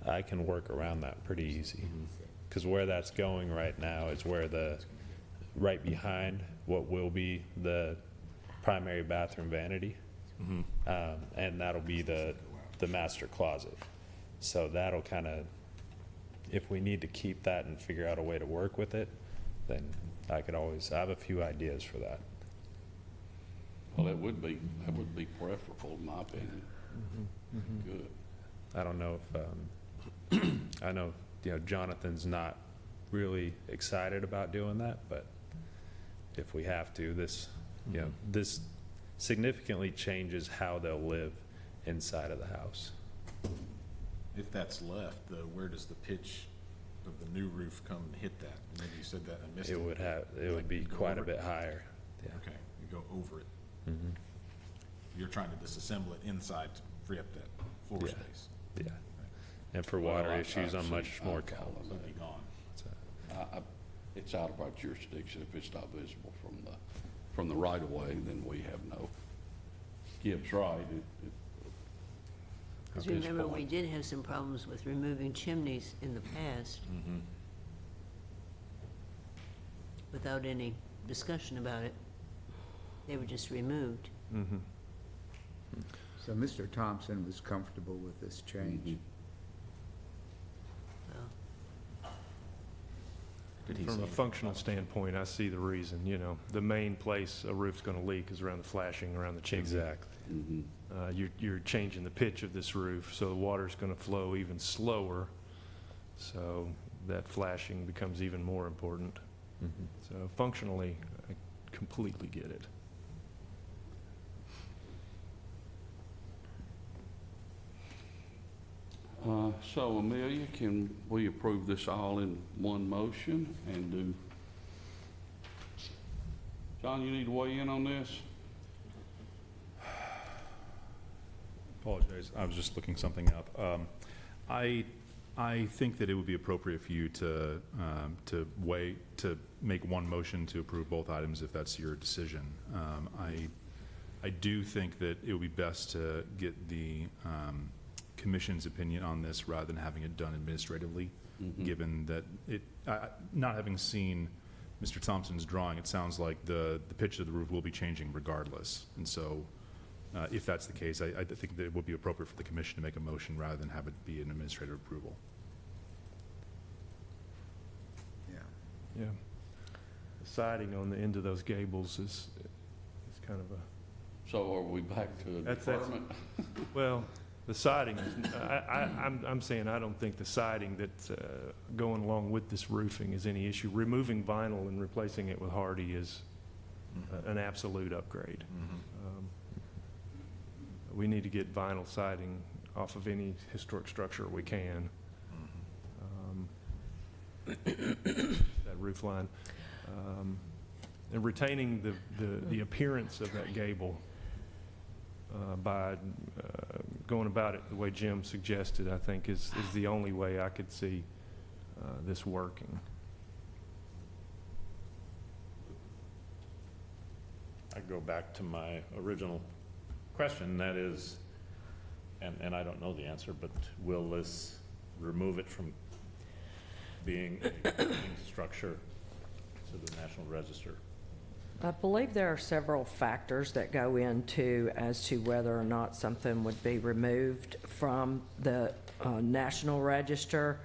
I can work around that pretty easy. Because where that's going right now is where right behind what will be the primary bathroom vanity. And that'll be the master closet. So that'll kind of, if we need to keep that and figure out a way to work with it, then I have a few ideas for that. Well, that would be preferable, in my opinion. Good. I don't know if, I know, Jonathan's not really excited about doing that, but if we have to, this significantly changes how they'll live inside of the house. If that's left, though, where does the pitch of the new roof come and hit that? Maybe you said that, I missed it. It would be You go quite a over it? bit higher. Yeah. Okay, you go over it. You're trying to disassemble it inside to free up that floor Yeah. space. Yeah. And for Well, water I've issues, I'm seen- much more I've So comfortable. it'll be gone. It's out of our jurisdiction. If it's not visible from the right of way, then we have no. Gibbs right. Because At this remember, we point. did have some problems with removing chimneys in the past without any discussion about it. They were just removed. So Mr. Thompson was comfortable with this change? Well, From a functional standpoint, I see the reason, the main place a roof's going to leak is around the flashing, around the chimney. Exactly. You're changing the pitch of this roof, so the water's going to flow even slower, so that flashing becomes even more important. So functionally, I completely get it. So Amelia, can we approve this all in one motion and do? John, you need to weigh in on this? Apologize, I was just looking something up. I think that it would be appropriate for you to make one motion to approve both items if that's your decision. I do think that it would be best to get the commission's opinion on this rather than having it done administratively, given that not having seen Mr. Thompson's drawing, it sounds like the pitch of the roof will be changing regardless. And so if that's the case, I think that it would be appropriate for the commission to make a motion rather than have it be an administrative approval. Yeah. Yeah. The siding on the end of those gables is kind of a, So are we back to That's- deferment? well, the siding is, I'm saying I don't think the siding that's going along with this roofing is any issue. Removing vinyl and replacing it with hardy is an absolute upgrade. We need to get vinyl siding off of any historic structure we can. That roof line. And retaining the appearance of that gable by going about it the way Jim suggested, I think is the only way I could see this working. I go back to my original question, that is, and I don't know the answer, but will this remove it from being a building structure to the National Register? I believe there are several factors that go into as to whether or not something would be removed from the National Register.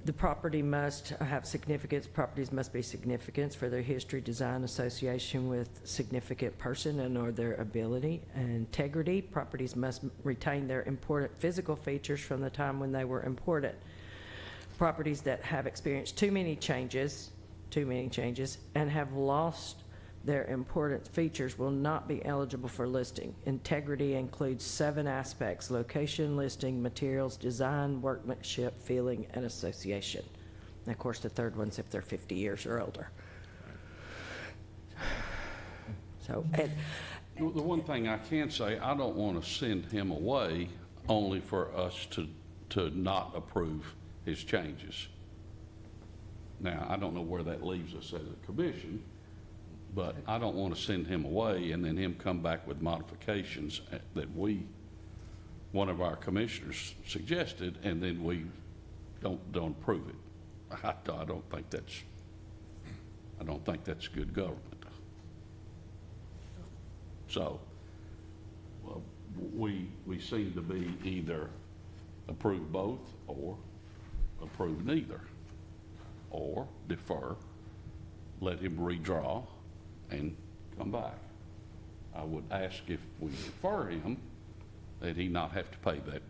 The property must have significance, properties must be significant for their history, design, association with significant person and or their ability and integrity. Properties must retain their important physical features from the time when they were imported. Properties that have experienced too many changes, and have lost their important features will not be eligible for listing. Integrity includes 7 aspects: location, listing, materials, design, workmanship, feeling, and association. And of course, the third one's if they're 50 years or older. So, and The one thing I can say, I don't want to send him away only for us to not approve his changes. Now, I don't know where that leaves us as a commission, but I don't want to send him away and then him come back with modifications that one of our commissioners suggested, and then we don't approve it. I don't think that's good government. So, well, we seem to be either approve both or approve neither, or defer, let him redraw and come back. I would ask if we defer him, that he not have to pay that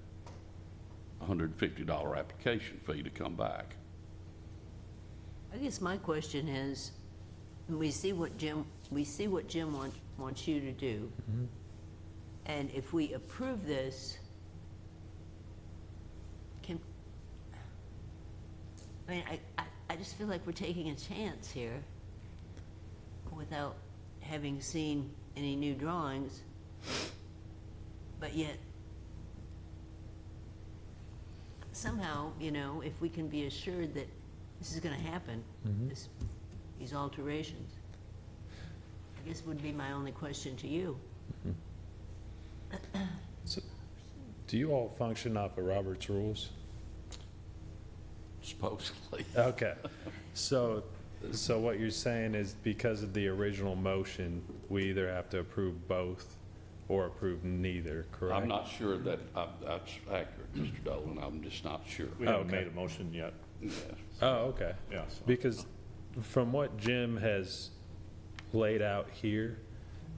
$150 application fee to come back. I guess my question is, we see what Jim wants you to do. And if we approve this, I just feel like we're taking a chance here without having seen any new drawings, but yet somehow, if we can be assured that this is gonna happen, these alterations, I guess would be my only question to you. So, do you all function off of Robert's rules? Supposedly. Okay, so what you're saying is because of the original motion, we either have to approve both or approve neither, correct? I'm not sure that that's accurate, Mr. Dolan. I'm just not sure. We haven't Okay. made a motion yet. Yes. Oh, okay. Yeah, so- Because from what Jim has laid out here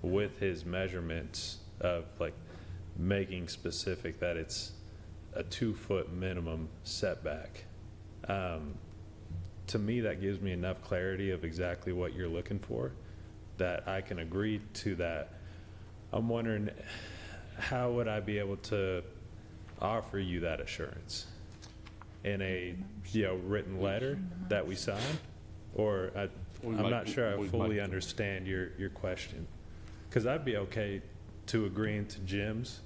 with his measurements of like making specific that it's a 2-foot minimum setback, To me, that gives me enough clarity of exactly what you're looking for, that I can agree to that. I'm wondering, how would I be able to offer you that assurance? In a, written letter that we sign? Or I'm not sure I fully understand your question. Because I'd be okay to agreeing to Jim's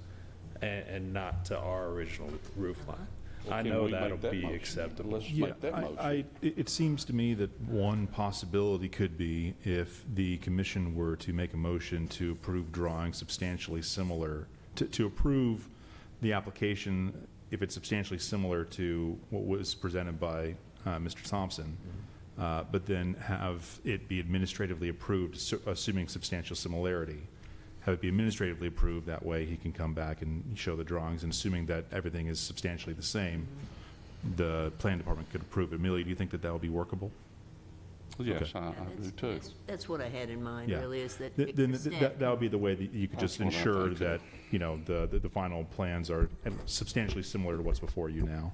and not to our original roof line. I Can know we make that'll that be motion? acceptable. Let's Yeah, make that motion. it seems to me that one possibility could be if the commission were to make a motion to approve drawings substantially similar, to approve the application if it's substantially similar to what was presented by Mr. Thompson, but then have it be administratively approved, assuming substantial similarity. Have it be administratively approved, that way he can come back and show the drawings, and assuming that everything is substantially the same, the plan department could approve it. Amelia, do you think that that would be workable? Yes, I do too. That's what I had in mind, Yeah. really, is that. Then extent- that would be the way that you could just That's what I ensure think, that, the final plans are substantially similar to what's before you now.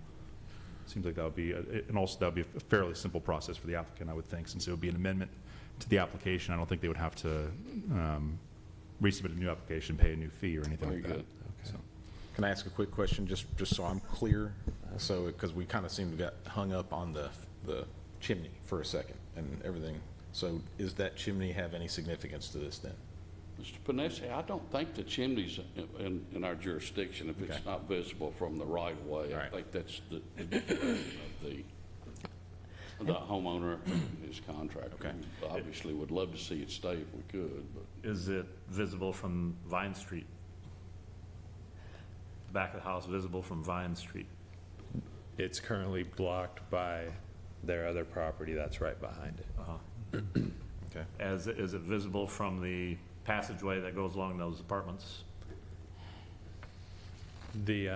Seems like that would be, and also that would be a fairly simple process for the applicant, I would think, since it would be an amendment to the application. I don't think they would have to resubmit a new application, pay a new fee or anything Very like that. good. So, Can I ask a quick question, just so I'm clear? So, because we kind of seem to get hung up on the chimney for a second and everything. So is that chimney have any significance to this then? Mr. Panesi, I don't think the chimney's in our jurisdiction if it's Okay. not visible from the right of way. All I right. think that's the the homeowner, his contractor. Okay. We obviously would love to see it stay if we could, but Is it visible from Vine Street? Back of the house visible from Vine Street? It's currently blocked by their other property that's right behind it. Okay. Is it visible from the passageway that goes along those apartments? The,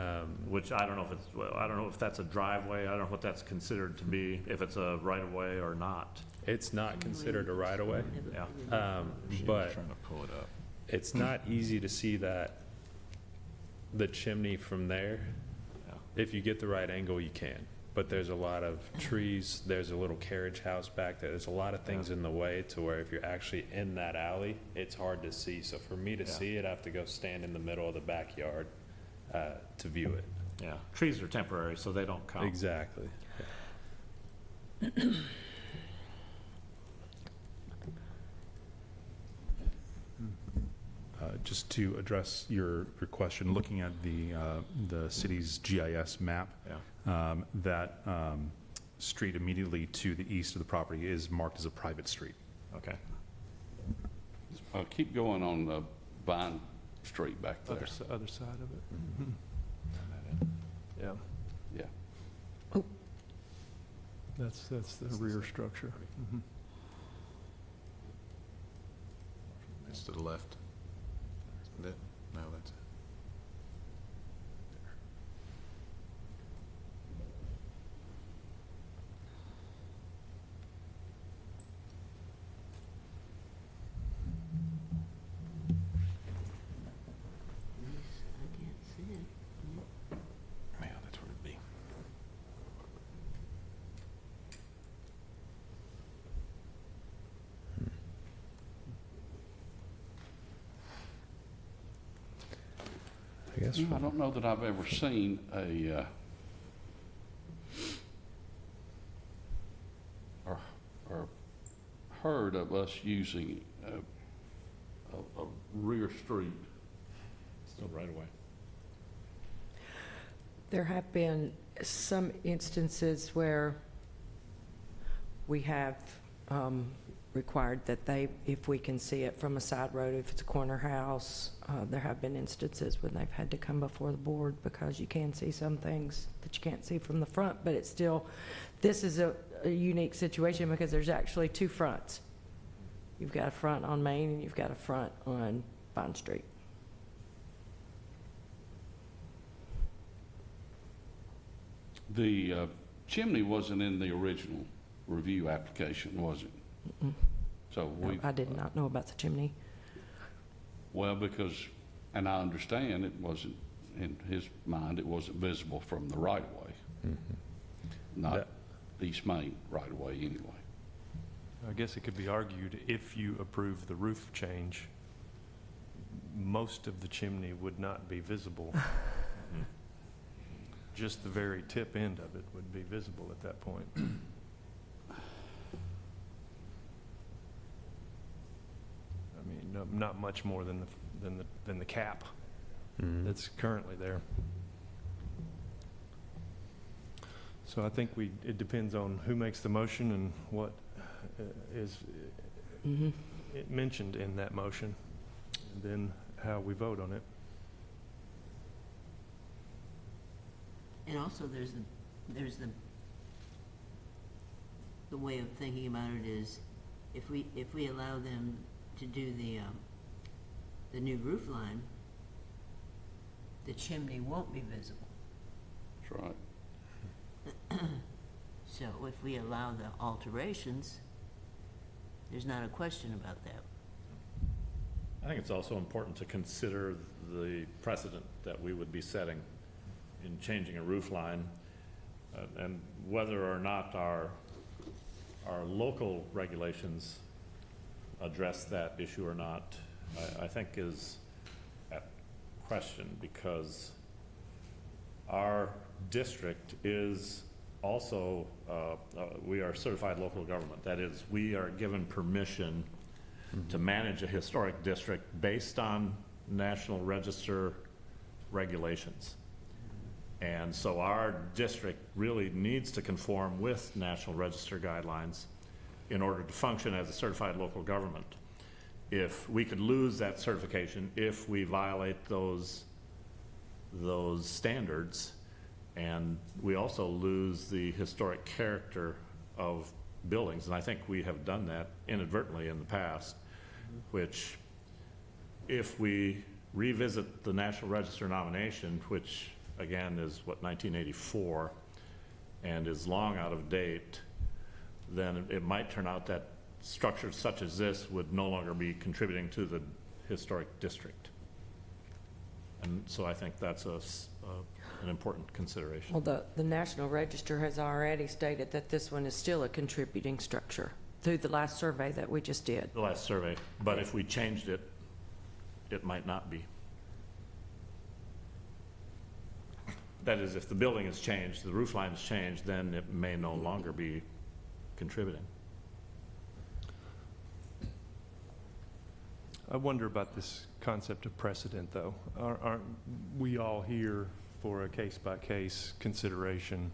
Which I don't know if it's, well, I don't know if that's a driveway, I don't know what that's considered to be, if it's a right-of-way or not. it's not considered a right-of-way, Yeah. but Trying to pull it up. it's not easy to see the chimney from there. Yeah. If you get the right angle, you can. But there's a lot of trees, there's a little carriage house back there, there's a lot of things in the way to where if you're actually in that alley, it's hard to see. So for me to Yeah. see it, I have to go stand in the middle of the backyard to view it. Yeah, trees are temporary, so they don't count. Exactly. Just to address your question, looking at the city's GIS map, Yeah. that street immediately to the east of the property is marked as a private street. Okay. keep going on Vine Street back there. Other side of it. Yeah, Yeah. that's the rear structure. Mhm. It's to the left. Isn't it? No, that's it. I can't see it. Yeah, that's where it'd be. I guess. I don't know that I've ever seen or heard of us using a rear street. Still right away. There have been some instances where we have required that they, if we can see it from a side road, if it's a corner house, there have been instances when they've had to come before the board because you can see some things that you can't see from the front, but it's still, this is a unique situation because there's actually two fronts. You've got a front on Main and you've got a front on Vine Street. The chimney wasn't in the original review application, was it? Mm-mm. So No, we, I did not know about the chimney. well, because, and I understand it wasn't, in his mind, it wasn't visible from the right of way. Not, East Main right away anyway. I guess it could be argued, if you approve the roof change, most of the chimney would not be visible. Just the very tip end of it would be visible at that point. I mean, not much more than the cap that's currently there. So I think it depends on who makes the motion and what is mentioned in that motion, and then how we vote on it. And also, there's the way of thinking about it is, if we allow them to do the new roof line, the chimney won't be visible. That's right. So if we allow the alterations, there's not a question about that. I think it's also important to consider the precedent that we would be setting in changing a roof line, and whether or not our local regulations address that issue or not, I think is at question, because our district is also, we are certified local government. That is, we are given permission to manage a historic district based on National Register regulations. And so our district really needs to conform with National Register guidelines in order to function as a certified local government. If we could lose that certification, if we violate those standards, and we also lose the historic character of buildings, and I think we have done that inadvertently in the past, which, if we revisit the National Register nomination, which again is, 1984, and is long out of date, then it might turn out that structures such as this would no longer be contributing to the historic district. And so I think that's an important consideration. Well, the National Register has already stated that this one is still a contributing structure through the last survey that we just did. The last survey, but if we changed it, it might not be. That is, if the building is changed, the roof line is changed, then it may no longer be contributing. I wonder about this concept of precedent, though. Aren't we all here for a case-by-case consideration?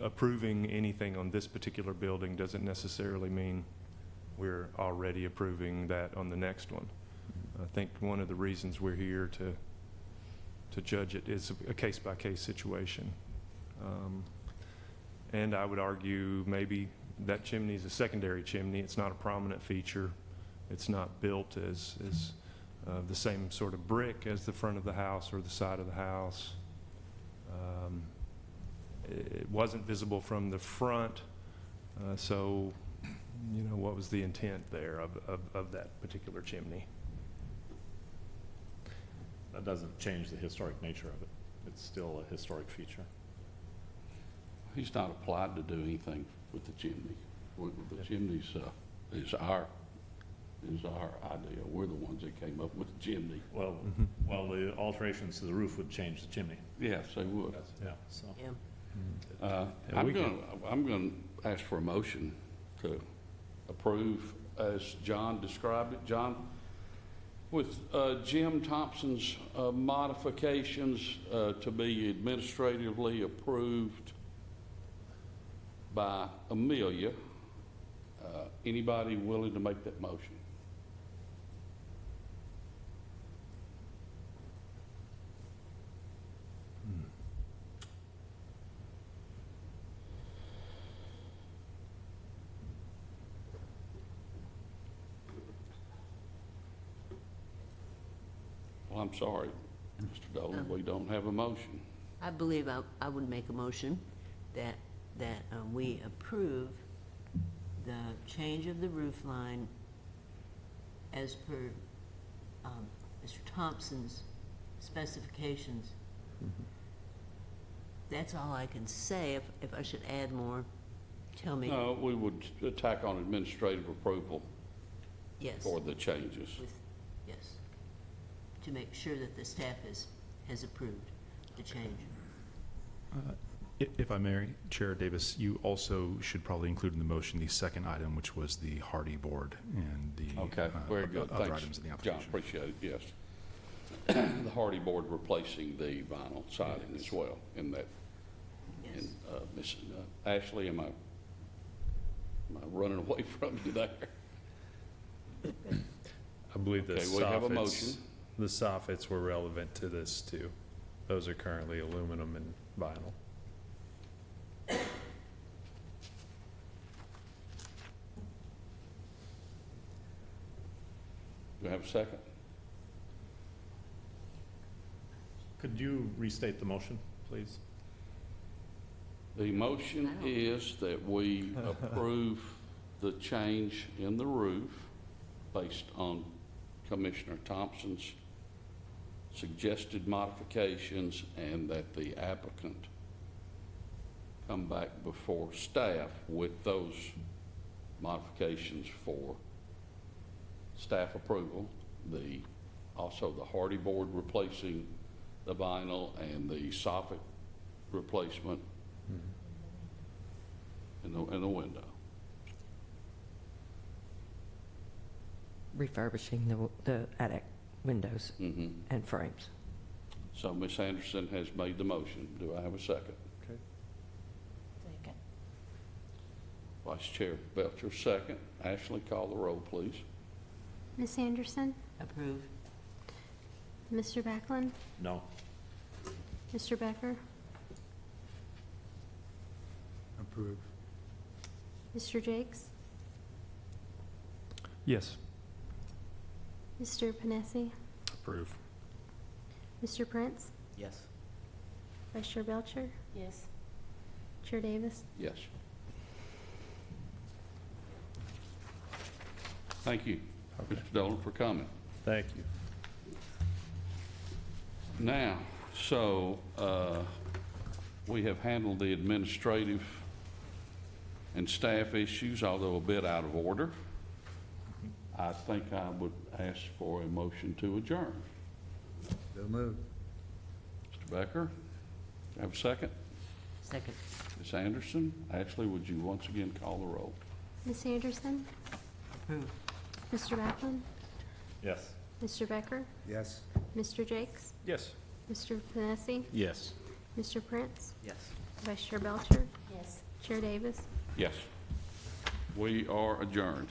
Approving anything on this particular building doesn't necessarily mean we're already approving that on the next one. I think one of the reasons we're here to judge it is a case-by-case situation. And I would argue maybe that chimney is a secondary chimney. It's not a prominent feature. It's not built as the same sort of brick as the front of the house or the side of the house. It wasn't visible from the front, so what was the intent there of that particular chimney? That doesn't change the historic nature of it. It's still a historic feature. He's not applied to do anything with the chimney. The chimneys is our idea. We're the ones that came up with the chimney. Well, the alterations to the roof would change the chimney. Yes, they would. Yeah, so. Yeah. I'm going to ask for a motion to approve as John described it. John, with Jim Thompson's modifications to be administratively approved by Amelia, anybody willing to make that motion? Well, I'm sorry, Mr. Dolan, we don't have a motion. I believe I would make a motion that we approve the change of the roof line as per Mr. Thompson's specifications, that's all I can say. If I should add more, tell me. No, we would tack on administrative approval Yes. for the changes. Yes. To make sure that the staff has approved the change. If I may, Chair Davis, you also should probably include in the motion the second item, which was the hardy board and the Okay, very good. other Thanks, items in the John, application. appreciate it, yes. The hardy board replacing the vinyl siding as well in that. Yes. And, Miss Ashley, am I running away from you there? I believe the Okay, we have a motion. soffits, the soffits were relevant to this too. Those are currently aluminum and vinyl. Do I have a second? Could you restate the motion, please? The motion is that we approve the change in the roof based on Commissioner Thompson's suggested modifications, and that the applicant come back before staff with those modifications for staff approval. Also the hardy board replacing the vinyl and the soffit replacement in the window. Refurbishing the attic windows Mhm. and frames. So Ms. Anderson has made the motion. Do I have a second? Second. Vice Chair Belcher, second. Ashley, call the roll, please. Ms. Anderson? Approve. Mr. Backlund? No. Mr. Becker? Approve. Mr. Jakes? Yes. Mr. Panesi? Approve. Mr. Prince? Yes. Vice Chair Belcher? Yes. Chair Davis? Yes. Thank you, Mr. Dolan, for coming. Thank you. Now, so we have handled the administrative and staff issues, although a bit out of order. I think I would ask for a motion to adjourn. So moved. Mr. Becker, have a second? Second. Ms. Anderson, Ashley, would you once again call the roll? Ms. Anderson? Approve. Mr. Backlund? Yes. Mr. Becker? Yes. Mr. Jakes? Yes. Mr. Panesi? Yes. Mr. Prince? Yes. Vice Chair Belcher? Yes. Chair Davis? Yes. We are adjourned.